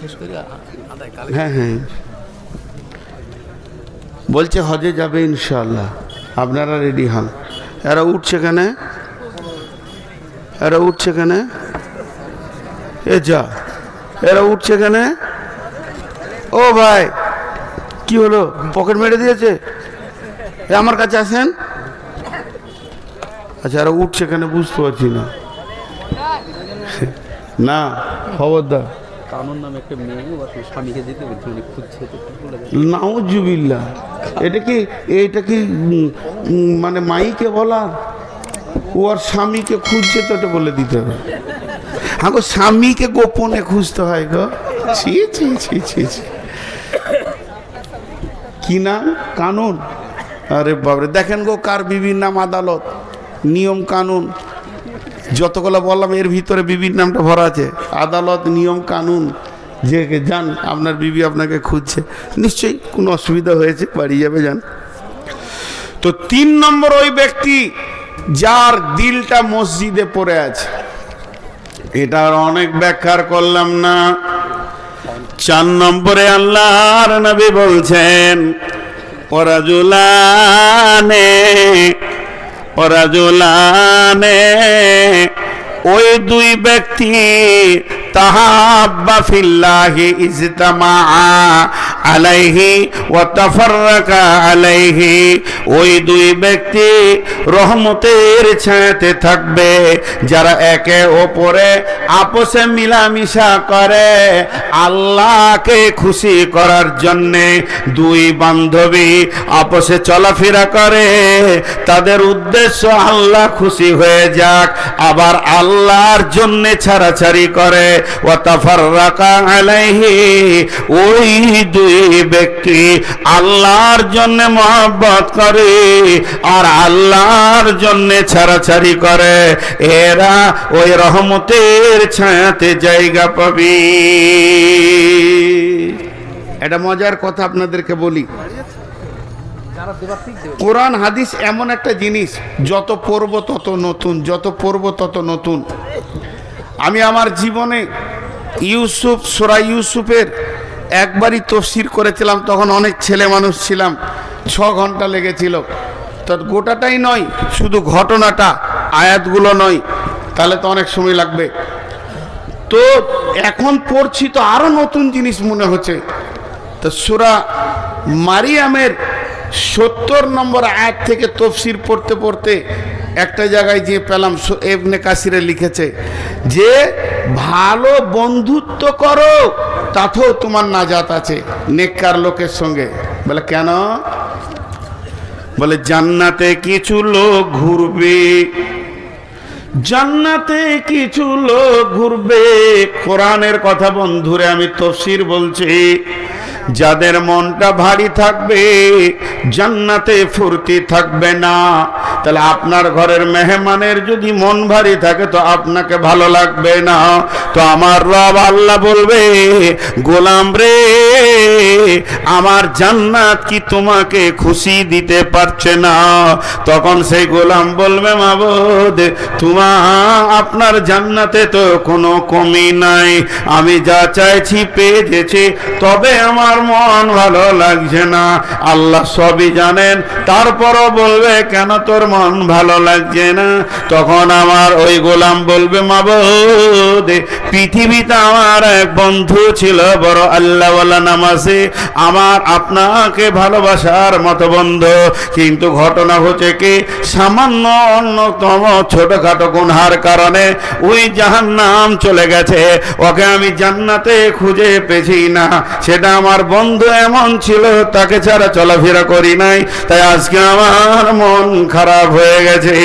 শেষ করে আদায় কালে হ্যাঁ হ্যাঁ, বলছে হজে যাবে ইনশাআল্লাহ, আপনারা রেডি হন। এরা উঠছে কেন, এরা উঠছে কেন, এ যা, এরা উঠছে কেন? ও ভাই কি হলো, পকেট মেরে দিয়েছে? এ আমার কাছে আসেন। আচ্ছা এরা উঠছে কেন বুঝতে পারছি না। না খবরদার, কানুন নামে একটা মেয়ে ওর স্বামীকে যেতে বলছে, উনি খুঁজছে, তো কি বলে দেয়? নাউজুবিল্লাহ, এটা কি মানে মাইকে বলার? ও আর স্বামীকে খুঁজছে তো এটা বলে দিতে হবে। হ্যাঁ গো, স্বামীকে গোপনে খুঁজতে হয় গো। ছি ছি ছি ছি ছি। কি নাম? কানুন। আরে বাবরে, দেখেন গো কার বিবির নাম আদালত, নিয়ম কানুন যতগুলো বললাম এর ভিতরে বিবির নামটা ভরা আছে। আদালত, নিয়ম কানুন, যে যান আপনার বিবি আপনাকে খুঁজছে, নিশ্চয়ই কোনো অসুবিধা হয়েছে, বাড়ি যাবে যান। তো 3 নম্বর ওই ব্যক্তি যার দিলটা মসজিদে পড়ে আছে। এটার অনেক ব্যাখ্যার করলাম না। 4 নম্বরে আল্লাহর নবী বলছেন ওরাজুলানে, ওই 2 ব্যক্তি তাহাব্বা ফিল্লাহি ইজতামা আলাইহি ওয়া তাফাররাকা আলাইহি, ওই 2 ব্যক্তি রহমতের ছায়াতে থাকবে যারা একে অপরে আপসে মিলামিশা করে আল্লাহকে খুশি করার জন্যে। 2 বান্ধবী আপসে চলাফেরা করে, তাদের উদ্দেশ্য আল্লাহ খুশি হয়ে যাক, আবার আল্লাহর জন্যে ছাড়াছাড়ি করে। ওয়া তাফাররাকা আলাইহি, ওই 2 ব্যক্তি আল্লাহর জন্য মহব্বত করে আর আল্লাহর জন্য ছাড়াছাড়ি করে, এরা ওই রহমতের ছায়াতে জায়গা পাবে। এটা মজার কথা আপনাদেরকে বলি। কোরআন হাদিস এমন একটা জিনিস, যত পড়ব তত নতুন, যত পড়ব তত নতুন। আমি আমার জীবনে সূরা ইউসুফের একবারই তাফসীর করেছিলাম, তখন অনেক ছেলে মানুষ ছিলাম, 6 ঘন্টা লেগেছিল। তো গোটাটাই নয়, শুধু ঘটনাটা, আয়াতগুলো নয়, তাহলে তো অনেক সময় লাগবে। তো এখন পড়ছি তো আরো নতুন জিনিস মনে হচ্ছে। তো সূরা মারিয়ামের 70 নম্বর আয়াত থেকে তাফসীর পড়তে পড়তে একটা জায়গায় যে পেলাম, ইবনে কাসিরে লিখেছে যে ভালো বন্ধুত্ব করো তাতেও তোমার নাজাত আছে নেককার লোকের সঙ্গে। বলে কেন? বলে জান্নাতে কিছু লোক ঘুরবে, জান্নাতে কিছু লোক ঘুরবে। কোরআনের কথা বন্ধুরে আমি তাফসীর বলছি। যাদের মনটা ভারী থাকবে জান্নাতে ফুর্তি থাকবে না। তাহলে আপনার ঘরের মেহমানের যদি মন ভারী থাকে তো আপনাকে ভালো লাগবে না। তো আমার রব আল্লাহ বলবে, গোলাম রে, আমার জান্নাত কি তোমাকে খুশি দিতে পারছে না? তখন সেই গোলাম বলবে, মাবুদ, আপনার জান্নাতে তো কোনো কমি নাই, আমি যা চাইছি পেয়ে গেছি, তবে আমার মন ভালো লাগছে না। আল্লাহ সবই জানেন, তারপরও বলবে কেন তোর মন ভালো লাগছে না? তখন আমার ওই গোলাম বলবে, মাবুদ, পৃথিবীতে আমার এক বন্ধু ছিল বড় আল্লাহওয়ালা, নামাজি, আমার আপনাকে ভালোবাসার মতো বন্ধু, কিন্তু ঘটনা হচ্ছে কি, সামান্য অন্যতম ছোটখাটো গুনহার কারণে ওই জাহান্নাম চলে গেছে। ওকে আমি জান্নাতে খুঁজে পেছি না, সেটা আমার আমার বন্ধু এমন ছিল তাকে ছাড়া চলাফেরা করি নাই, তাই আজকে আমার মন খারাপ হয়ে গেছে।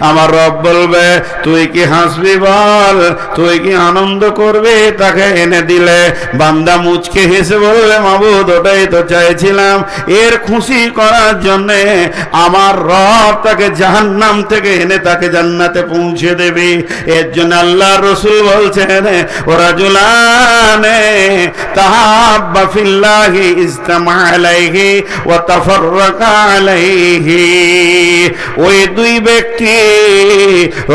আমার রব বলবে তুই কি হাসবি বল, তুই কি আনন্দ করবি তাকে এনে দিলে? বান্দা মুচকে হেসে বলবে মাবুদ ওটাই তো চাইছিলাম। এর খুশি করার জন্যে আমার রব তাকে জাহান্নাম থেকে এনে তাকে জান্নাতে পৌঁছে দেবে। এর জন্য আল্লাহ রসুল বলছেন ওয়ারাজুলানে তাহাব্বা ফিল্লাহি ইজতামা আলাইহি ওয়া তাফাররাকা আলাইহি, ওই দুই ব্যক্তি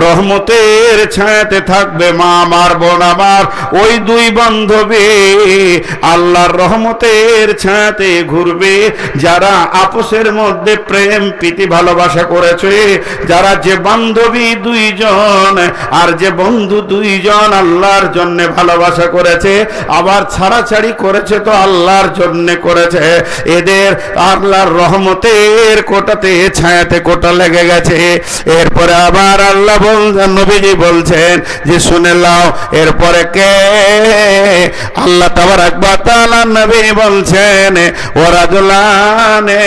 রহমতের ছায়াতে থাকবে। মা আমার বোন আমার, ওই দুই বান্ধবী আল্লাহর রহমতের ছায়াতে ঘুরবে যারা আপসের মধ্যে প্রেম প্রীতি ভালোবাসা করেছে, যারা যে বান্ধবী দুইজন আর যে বন্ধু দুইজন আল্লাহর জন্য ভালোবাসা করেছে, আবার ছাড়াছাড়ি করেছে তো আল্লাহর জন্য করেছে, এদের আল্লাহর রহমতের কোটাতে ছায়াতে কোটা লেগে গেছে। এরপরে আবার আল্লাহ বলছেন, নবীজি বলছেন যে শুনে লাও এরপরে কে? আল্লাহ তাবারাক ওয়া তাআলা নবী বলছেন ওয়ারাজুলানে,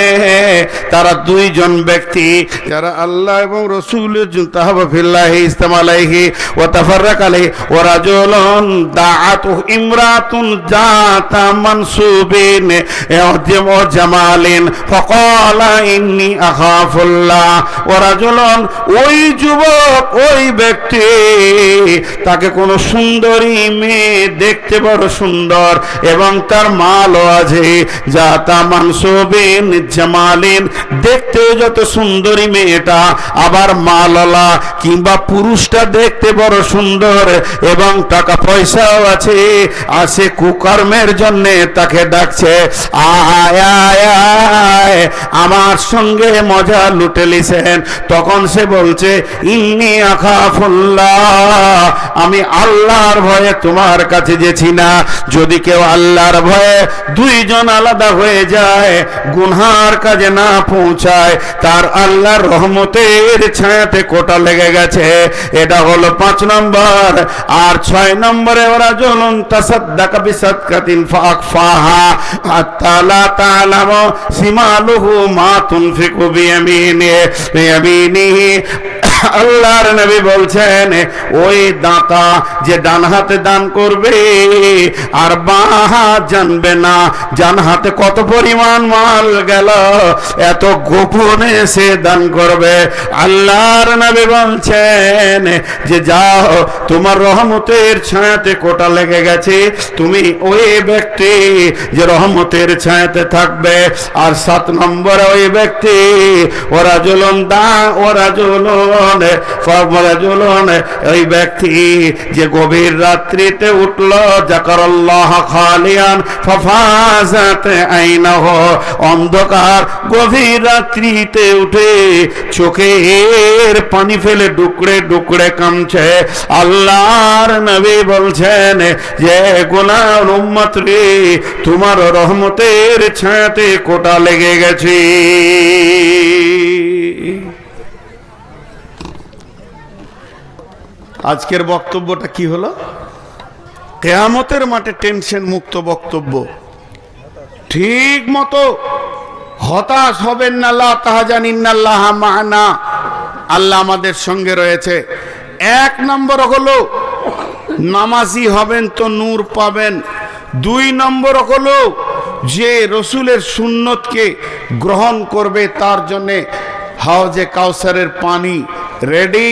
তারা দুইজন ব্যক্তি যারা আল্লাহ এবং রাসূলের জন্য তাহাব্বা ফিল্লাহি ইজতামা আলাইহি ওয়া তাফাররাকা আলাইহি, ওয়ারাজুলুন দাআতু ইমরাতুন জাতা মানসুবিন ওয়া জামালিন ফাকালা ইন্নী আখাফুল্লাহ। ওয়ারাজুলুন, ওই যুবক ওই ব্যক্তি তাকে কোন সুন্দরী মেয়ে দেখতে বড় সুন্দর এবং তার মালও আছে, জাতা মানসুবিন জামালিন, দেখতেও যত সুন্দরী মেয়েটা আবার মাললা কিংবা পুরুষটা দেখতে বড় সুন্দর এবং টাকা পয়সাও আছে, আর সে কুকর্মের জন্য তাকে ডাকছে আয় আয় আয় আমার সঙ্গে মজা লুটে লিছেন। তখন সে বলছে ইন্নী আখাফুল্লাহ, আমি আল্লাহর ভয়ে তোমার কাছে যেছি না। যদি কেউ আল্লাহর ভয়ে দুইজন আলাদা হয়ে যায়, গুনহার কাজে না পৌঁছায়, তার আল্লাহর রহমতের ছায়াতে কোটা লেগে গেছে। এটা হলো 5 নম্বর। আর 6 নম্বরে ওরা জলুন তাসাদ্দাকা বিসাদকাতিন ফাআখফাহা হাত্তা লা তা'লামু শিমালুহু মা তুনফিকু বিয়ামিনিহি। আল্লাহর নবী বলছেন ওই দাতা যে ডান হাতে দান করবে আর বাঁ হাত জানবে না ডান হাতে কত পরিমাণ মাল গেল, এত গোপনে সে দান করবে। আল্লাহর নবী বলছেন যে যাও তোমার রহমতের ছায়াতে কোটা লেগে গেছে, তুমি ওই ব্যক্তি যে রহমতের ছায়াতে থাকবে। আর 7 নম্বরে ওই ব্যক্তি ওরা জ্বলন ওই ব্যক্তি যে গভীর রাত্রিতে উঠল যাকারাল্লাহ খালিয়ান ফাফাজাত আইনাহু, অন্ধকার গভীর রাত্রিতে উঠে চোখের পানি ফেলে ডুকরে ডুকরে কাঁদছে। আল্লাহর নবী বলছেন যে গোলাম উম্মত রে, তোমার রহমতের ছায়াতে কোটা লেগে গেছে। আজকের বক্তব্যটা কি হলো? কিয়ামতের মাঠে টেনশন মুক্ত বক্তব্য। ঠিক মতো হতাশ হবেন না, লা তাহজান ইন্নাল্লাহ মা'ানা, আল্লাহ আমাদের সঙ্গে রয়েছে। 1 নম্বর হলো নামাজি হবেন তো নূর পাবেন। 2 নম্বর হলো যে রসুলের সুন্নতকে গ্রহণ করবে তার জন্য হাউজে কাউসারের পানি রেডি।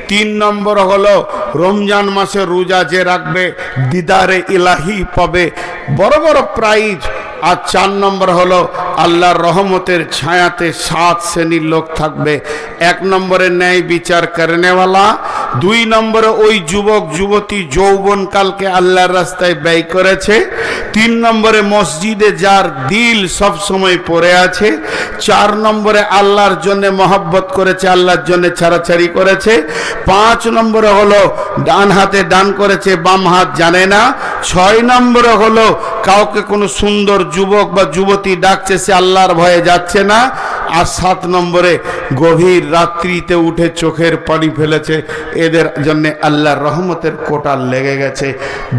3 নম্বর হলো রমজান মাসে রোজা যে রাখবে দিদারে ইলাহি পাবে, বড় বড় প্রাইজ। আর 4 নম্বর হলো আল্লাহর রহমতের ছায়াতে 7 শ্রেণীর লোক থাকবে। 1 নম্বরে ন্যায় বিচার করনেওয়ালা, 2 নম্বরে ওই যুবক যুবতী যৌবনকালকে আল্লাহর রাস্তায় ব্যয় করেছে, 3 নম্বরে মসজিদে যার দিল সব সময় পড়ে আছে, 4 নম্বরে আল্লাহর জন্য মহব্বত করেছে, আল্লাহর জন্য ছাড়াছাড়ি করেছে, 5 নম্বরে হলো ডান হাতে দান করেছে বাম হাত জানে না, 6 নম্বরে হলো কাউকে কোনো সুন্দর যুবক বা যুবতী ডাকছে সে আল্লাহর ভয়ে যাচ্ছে না, আর 7 নম্বরে গভীর রাত্রিতে উঠে চোখের পানি ফেলেছে, এদের জন্য আল্লাহর রহমতের কোটা লেগে গেছে।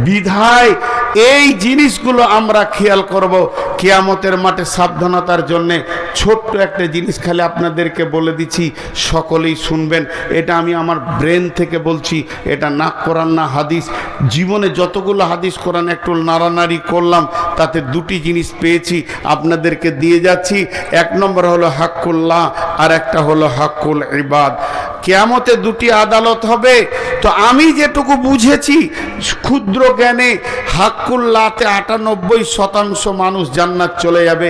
বিধায় এই জিনিসগুলো আমরা খেয়াল করব। কিয়ামতের মাঠে সাবধানতার জন্য ছোট্ট একটা জিনিস খালি আপনাদেরকে বলে দিচ্ছি, সকলেই শুনবেন। এটা আমি আমার ব্রেন থেকে বলছি, এটা না কোরআন না হাদিস। জীবনে যতগুলো হাদিস কোরআন একটু নাড়ানাড়ি করলাম, তাতে দুটি জিনিস পেয়েছি, আপনাদেরকে দিয়ে যাচ্ছি। 1 নম্বর হলো হাক্কুল্লাহ, আর একটা হলো হাক্কুল ইবাদ। কিয়ামতে দুটি আদালত হবে। তো আমি যেটুকু বুঝেছি ক্ষুদ্র জ্ঞানে, হাক্কুল্লাহতে 98% মানুষ জান্নাত চলে যাবে।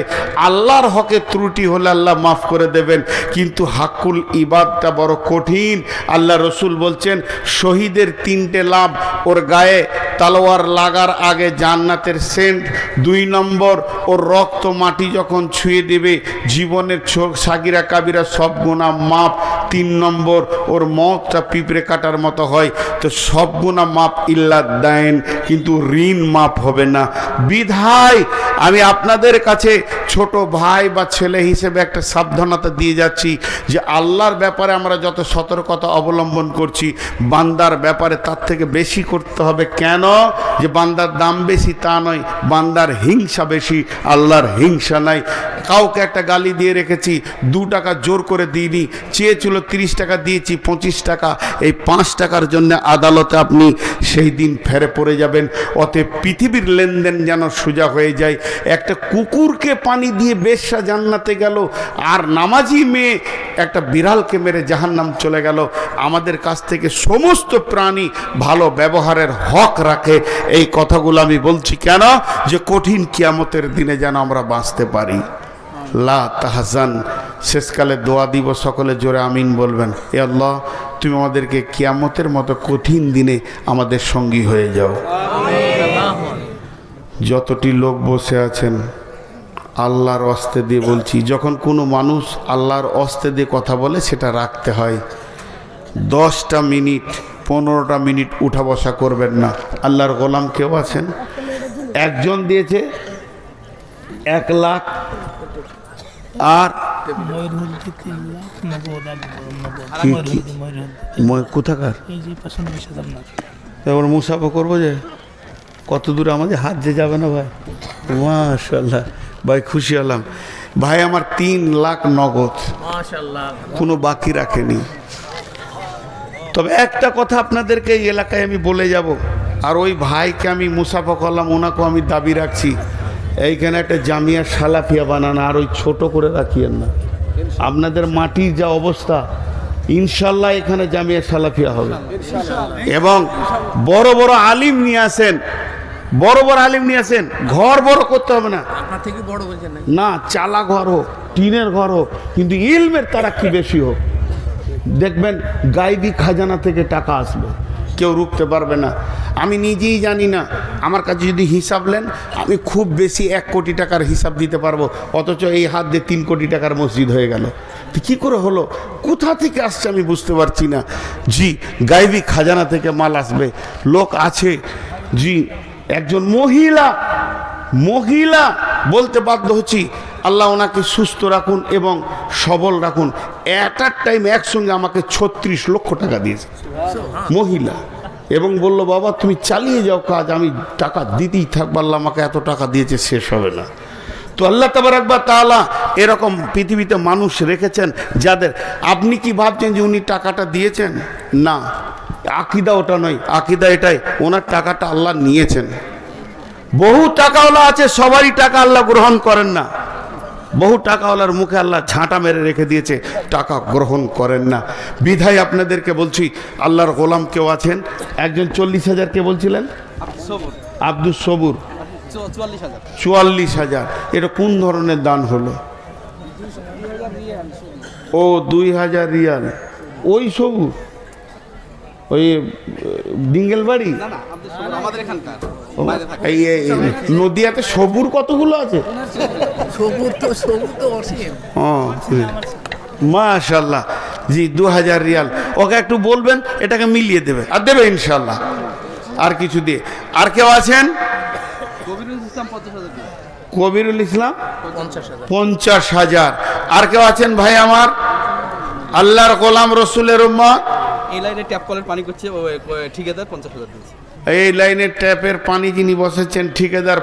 আল্লাহর হকে ত্রুটি হলে আল্লাহ মাফ করে দেবেন, কিন্তু হাক্কুল ইবাদটা বড় কঠিন। আল্লাহ রসুল বলছেন শহীদের 3টে লাভ, ওর গায়ে তলোয়ার লাগার আগে জান্নাতের সেন্ট। 2 নম্বর, ওর রক্ত মাটি যখন ছুঁয়ে দেবে জীবনের সাগিরা কাবিরা সব গুনাহ মাপ। 3 নম্বর, ওর মতটা পিঁপড়ে কাটার মতো হয়। তো সব গুনাহ মাপ ইল্লা দাইন, কিন্তু ঋণ মাপ হবে না। বিধায় আমি আপনাদের কাছে ছোট ভাই বা ছেলে হিসেবে একটা সাবধানতা দিয়ে যাচ্ছি যে আল্লাহর ব্যাপারে আমরা যত সতর্কতা অবলম্বন করছি, বান্দার ব্যাপারে তার থেকে বেশি করতে হবে। কেন? যে বান্দার দাম বেশি তা নয়, বান্দার হিংসা বেশি, আল্লাহর হিংসা নাই। কাউকে একটা গালি দিয়ে রেখেছি, 2 টাকা জোর করে দিইনি, চেয়েছিল 30 টাকা দিয়েছি 25 টাকা। এই 5 টাকার জন্য আদালতে আপনি সেই দিন ফেরে পড়ে যাবেন। অতএব পৃথিবীর লেনদেন যেন সোজা হয়ে যায়। একটা কুকুরকে পানি দিয়ে বেশ্যা জান্নাতে গেল, আর নামাজি মেয়ে একটা বিড়ালকে মেরে জাহান্নাম চলে গেল। আমাদের কাছ থেকে সমস্ত প্রাণী ভালো ব্যবহারের হক রাখে। এই কথাগুলো আমি বলছি কেন? যে কঠিন কিয়ামতের দিনে যেন আমরা বাঁচতে পারি। লা তাহজান। শেষকালে দোয়া দিব, সকলে জোরে আমিন বলবেন। এ আল্লাহ, তুমি আমাদেরকে কিয়ামতের মতো কঠিন দিনে আমাদের সঙ্গী হয়ে যাও। যতটি লোক বসে আছেন আল্লাহর অস্তে দিয়ে বলছি, যখন কোনো মানুষ আল্লাহর অস্তে দিয়ে কথা বলে সেটা রাখতে হয়। 10টা মিনিট 15টা মিনিট উঠা বসা করবেন না। আল্লাহর গোলাম কেউ আছেন, একজন দিয়েছে 1 লাখ, আর কোথাকার এবার মুসাফা করবো যে কত দূর আমাদের হাত যে যাবে না ভাই। মাশাআল্লাহ ভাই, খুশি হলাম ভাই। আমার 3 লাখ নগদ, কোনো বাকি রাখেনি। তবে একটা কথা আপনাদেরকে এই এলাকায় আমি বলে যাব, আর ওই ভাইকে আমি মুসাফা করলাম, ওনাকেও আমি দাবি রাখছি, এইখানে একটা জামিয়া সালাফিয়া বানানো, আর ওই ছোট করে রাখিয়েন না। আপনাদের মাটির যা অবস্থা, ইনশাল্লাহ এখানে জামিয়া সালাফিয়া হবে। এবং বড় বড় আলিম নিয়ে আসেন, বড় বড় আলিম নিয়ে আসেন। ঘর বড় করতে হবে না, না চালা ঘর হোক, টিনের ঘর হোক, কিন্তু ইলমের তারাক্কি বেশি হোক। দেখবেন গায়বী খাজানা থেকে টাকা আসবে, কেউ রুখতে পারবে না। আমি নিজেই জানি না, আমার কাছে যদি হিসাব নেন আমি খুব বেশি 1 কোটি টাকার হিসাব দিতে পারবো, অথচ এই হাত দিয়ে 3 কোটি টাকার মসজিদ হয়ে গেল। তো কী করে হলো, কোথা থেকে আসছে আমি বুঝতে পারছি না। জি, গায়বী খাজানা থেকে মাল আসবে, লোক আছে। জি, একজন মহিলা বলতে বাধ্য হচ্ছি, আল্লাহ ওনাকে সুস্থ রাখুন এবং সবল রাখুন। এট আ টাইম একসঙ্গে আমাকে 36 লক্ষ টাকা দিয়েছে মহিলা, এবং বলল বাবা তুমি চালিয়ে যাও কাজ, আমি টাকা দিতেই থাকবো, আল্লাহ আমাকে এত টাকা দিয়েছে, শেষ হবে না। তো আল্লাহ তাবারাক ওয়া তাআলা এরকম পৃথিবীতে মানুষ রেখেছেন যাদের, আপনি কি ভাবছেন যে উনি টাকাটা দিয়েছেন? না, আকীদা ওটা নয়, আকীদা এটাই, ওনার টাকাটা আল্লাহ নিয়েছেন। বহু টাকাওয়ালা আছে, সবারই টাকা আল্লাহ গ্রহণ করেন না। বহু টাকাওয়ালার মুখে আল্লাহ ঝাঁটা মেরে রেখে দিয়েছে, টাকা গ্রহণ করেন না। বিধায় আপনাদেরকে বলছি, আল্লাহর গোলাম কেউ আছেন, একজন 40,000 কে বলছিলেন, আব্দুস সবুর 44,000। এটা কোন ধরনের দান হলো? ও 2000 রিয়াল। ওই সবুর ওই ডিঙ্গেল বাড়ি, এই নদিয়াতে সবুর কতগুলো আছে? মাশাআল্লাহ। জি, 2000 রিয়াল। ওকে একটু বলবেন এটাকে মিলিয়ে দেবে, আর দেবে ইনশাল্লাহ। আর কিছু দিয়ে, আর কেউ আছেন? কবিরুল ইসলাম 50,000। 50,000। আর কেউ আছেন ভাই আমার আল্লাহর গোলাম রসুলের উম্মত? এই লাইনে ট্যাপ কলের পানি করছে ঠিকাদার 50,000 দিয়েছে। এই লাইনের ট্যাপের পানি যিনি বসেছেন ঠিকাদার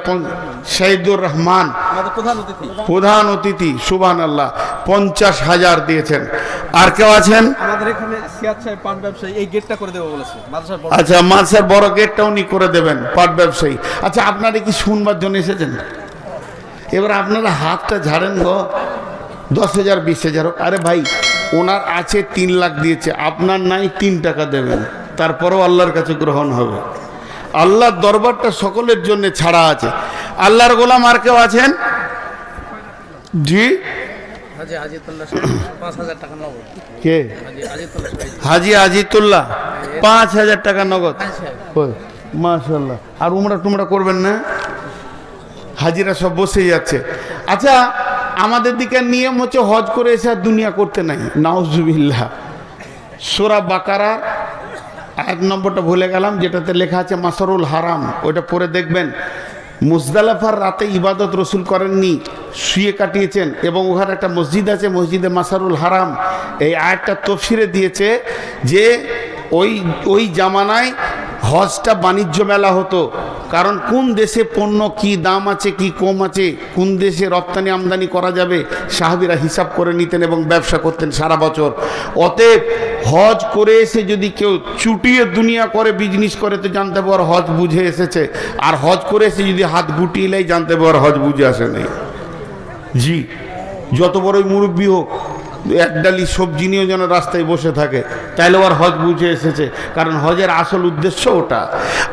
শহীদুর রহমান, আমাদের প্রধান অতিথি। প্রধান অতিথি, সুবহানাল্লাহ, 50,000 দিয়েছেন। আর কেউ আছেন? আমাদের এখানে সিয়াদ সাহেব পান ব্যবসায়ী এই গেটটা করে দেবো বলেছে মাদ্রাসার বড়। আচ্ছা, মাছের বড় গেটটা উনি করে দেবেন, পাট ব্যবসায়ী। আচ্ছা, আপনারা কি শুনবার জন্য এসেছেন? এবার আপনারা হাতটা ঝাড়েন গো। 10,000 20,000 হোক। আরে ভাই, ওনার আছে 3 লাখ দিয়েছে, আপনার নাই 3 টাকা দেবেন, তারপরেও আল্লাহর কাছে গ্রহণ হবে। আল্লাহর দরবারটা সকলের জন্য ছাড়া আছে। আল্লাহর গোলাম আর কেউ আছেন? জি, হাজি আজিতুল্লাহ 5,000 টাকা নগদ। কে? হাজি আজিতুল্লাহ সাহেব। হাজি আজিতুল্লাহ 5,000 টাকা নগদ। হাজি সাহেব। কই? মাশাআল্লাহ। আর উমরা টুমরা করবেন না? হাজিরা সব বসে যাচ্ছে। আচ্ছা, আমাদের দিকে নিয়ম হচ্ছে হজ করে এসে আর দুনিয়া করতে নাই। নাউজুবিল্লাহ। সূরা বাকারা আয়াত নম্বরটা ভুলে গেলাম, যেটাতে লেখা আছে মাসরুল হারাম, ওইটা পড়ে দেখবেন। মুজদালিফার রাতে ইবাদত রসুল করেননি, শুয়ে কাটিয়েছেন, এবং ওখানে একটা মসজিদ আছে, মসজিদে মাসারুল হারাম। এই আয়াতটা তফসিরে দিয়েছে যে ওই জামানায় হজটা বাণিজ্য মেলা হতো। কারণ কোন দেশে পণ্য কি দাম আছে, কি কম আছে, কোন দেশে রপ্তানি আমদানি করা যাবে, সাহাবীরা হিসাব করে নিতেন এবং ব্যবসা করতেন সারা বছর। অতএব হজ করে এসে যদি কেউ চুটিয়ে দুনিয়া করে বিজনেস করে, তো জানতে পার হজ বুঝে এসেছে। আর হজ করে এসে যদি হাত গুটিয়ে নেয়, জানতে পার হজ বুঝে আসে নাই। জি, যত বড়ই মুরব্বী হোক, এক ডালি সবজি নিয়েও যেন রাস্তায় বসে থাকে, তাইলে আর হজ বুঝে এসেছে। কারণ হজের আসল উদ্দেশ্য ওটা।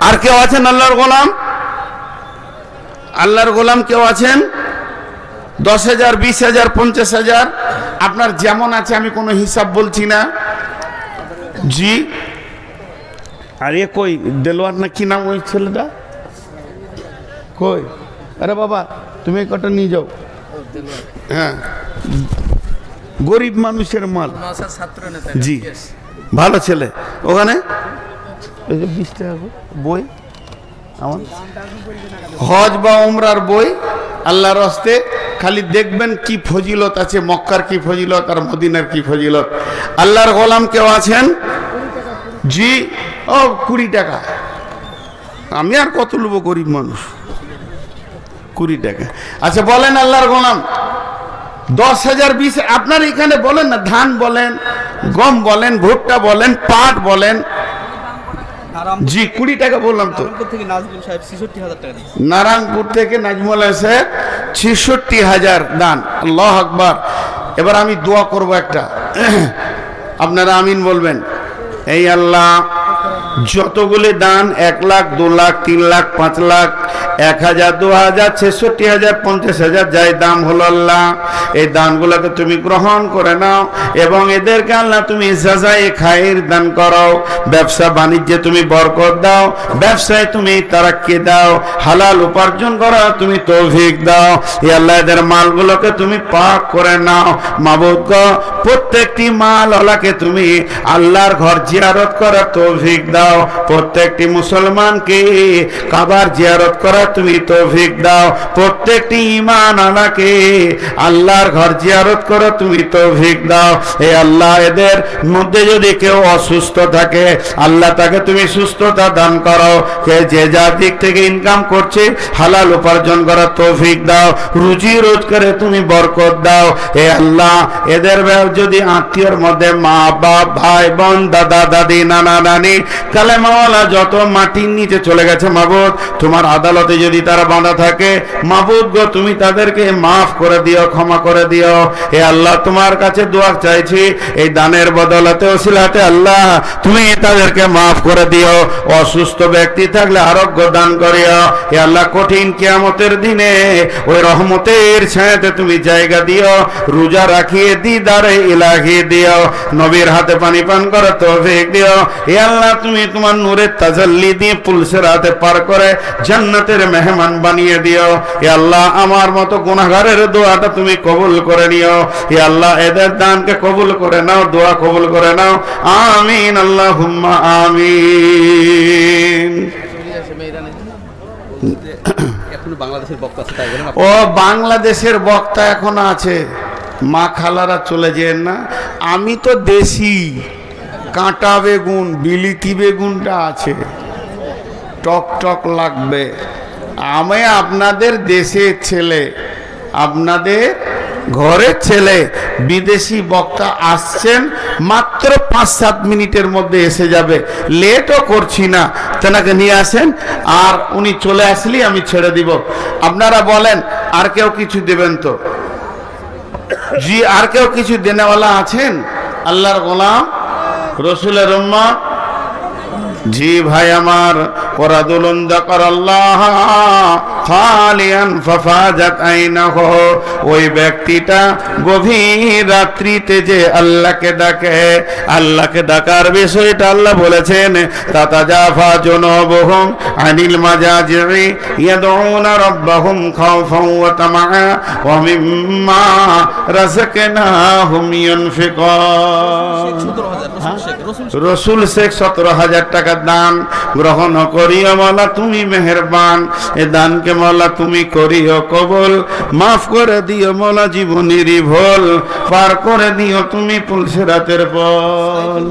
আর কেউ আছেন আল্লাহর গোলাম? আল্লাহর গোলাম কেউ আছেন? 10,000 20,000 50,000 আপনার যেমন আছে, আমি কোনো হিসাব বলছি না। জি, আর এ কই দেলোয়ার না কি নাম ওই ছেলেটা? কই? আরে বাবা, তুমি এই কটা নিয়ে যাও। হ্যাঁ, গরিব মানুষের মাল। নওশাদ ছাত্র নেতা। জি, ভালো ছেলে। ওখানে এই যে 20 টাকা বই, আমার হজ বা উমরার বই, আল্লাহর হস্তে খালি দেখবেন কি ফজিলত আছে, মক্কার কি ফজিলত আর মদিনার কি ফজিলত। আল্লাহর গোলাম কেউ আছেন? জি, ও 20 টাকা। আমি আর কত নেব, গরিব মানুষ, 20 টাকা। আচ্ছা বলেন আল্লাহর গোলাম, 10,000 20, আপনার এখানে বলেন না, ধান বলেন, গম বলেন, ভুট্টা বলেন, পাট বলেন। জি, 20 টাকা বললাম তো। নারায়ণপুর থেকে নাজমুল সাহেব 66,000 টাকা দিয়েছে। নারায়ণপুর থেকে নাজমুল এসে 66,000 দান। আল্লাহ আকবার। এবার আমি দোয়া করব একটা, আপনারা আমিন বলবেন। এই আল্লাহ, যতগুলি দান, 1 লাখ 2 লাখ 3 লাখ 5 লাখ 1,000 2,000 66,000 50,000 যাই দাম হলো, আল্লাহ এই দানগুলোকে তুমি গ্রহণ করে নাও এবং এদেরকে আল্লাহ তুমি জাযায়ে খায়ের দান করো। ব্যবসা বাণিজ্যে তুমি বরকত দাও, ব্যবসায় তুমি তারাক্কি দাও, হালাল উপার্জন করা তুমি তৌফিক দাও। এই আল্লাহ এদের মালগুলোকে তুমি পাক করে নাও। মাবুদ গো, প্রত্যেকটি মালওয়ালাকে তুমি আল্লাহর ঘর জিয়ারত করার তৌফিক দাও। প্রত্যেকটি মুসলমানকে কাবার জিয়ারত করার তুমি তৌফিক দাও। প্রত্যেকটি ঈমানওয়ালাকে আল্লাহর ঘর জিয়ারত করার তুমি তৌফিক দাও। হে আল্লাহ, এদের মধ্যে যদি কেউ অসুস্থ থাকে, আল্লাহ তাকে তুমি সুস্থতা দান করো। কে যে যার দিক থেকে ইনকাম করছে, হালাল উপার্জন করার তৌফিক দাও। রুজি রোজগারে তুমি বরকত দাও। হে আল্লাহ, এদের যদি আত্মীয়র মধ্যে মা বাপ ভাই বোন দাদা দাদি নানা নানি কালেমাওয়ালা যত মাটির নিচে চলে গেছে, মাবুদ তোমার আদালতে যদি তারা বাঁধা থাকে, মাবুদ গো তুমি তাদেরকে মাফ করে দিও, ক্ষমা করে দিও। হে আল্লাহ, তোমার কাছে দোয়া চাইছি, এই দানের বদলাতে ওসিলাতে আল্লাহ তুমি তাদেরকে মাফ করে দিও। অসুস্থ ব্যক্তি থাকলে আরোগ্য দান করিও। হে আল্লাহ, কঠিন কিয়ামতের দিনে ওই রহমতের ছায়াতে তুমি জায়গা দিও। রোজা রাখিয়ে দিদারে ইলাহি দিও। নবীর হাতে পানি পান করার তৌফিক দিও। হে আল্লাহ, তুমি তোমার নূরের তাজাল্লি দিয়ে পুলসের হাতে পার করে জান্নাতের মেহমান বানিয়ে দিও। হে আল্লাহ, আমার মতো গুনাহগারের দোয়াটা তুমি কবুল করে নিও। হে আল্লাহ, এদের দানকে কবুল করে নাও, দোয়া কবুল করে নাও। আমিন, আল্লাহুম্মা আমিন। এখনো বাংলাদেশের বক্তা আছে তাই বলেন ও বাংলাদেশের বক্তা এখন আছে, মা খালারা চলে যেন না। আমি তো দেশি কাঁটা বেগুন, বিলিতি বেগুনটা আছে, টক টক লাগবে। আমি আপনাদের দেশের ছেলে, আপনাদের ঘরের ছেলে। বিদেশি বক্তা আসছেন, মাত্র 5-7 মিনিটের মধ্যে এসে যাবে, লেটও করছি না। তেনাকে নিয়ে আসেন, আর উনি চলে আসলেই আমি ছেড়ে দিব। আপনারা বলেন আর কেউ কিছু দেবেন তো? জি, আর কেউ কিছু দেনেওয়ালা আছেন? আল্লাহর গোলাম, রসুলের উম্মত। জি ভাই আমার, ওরাদুলুন যাকারাল্লাহ খালিয়ান ফাফাজাত আইনাহু, ওই ব্যক্তিটা গভীর রাত্রিতে যে আল্লাহকে ডাকে, আল্লাহকে ডাকার বিষয়টা আল্লাহ বলেছেন, তাতাজাফা জুনুবুহুম আনিল মাজাজি'i ইয়াদউনা রাব্বাহুম খাওফান ওয়া তামাআ ওয়া মিম্মা রাযাকনাহুম ইউনফিকুন। রসুল শেখ 17,000 টাকা দান গ্রহণ করিও মওলা, তুমি মেহেরবান। এ দানকে মওলা তুমি করিও কবুল, মাফ করে দিও মওলা জীবনেরই ভুল, পার করে দিও তুমি পুলসিরাতের পথ।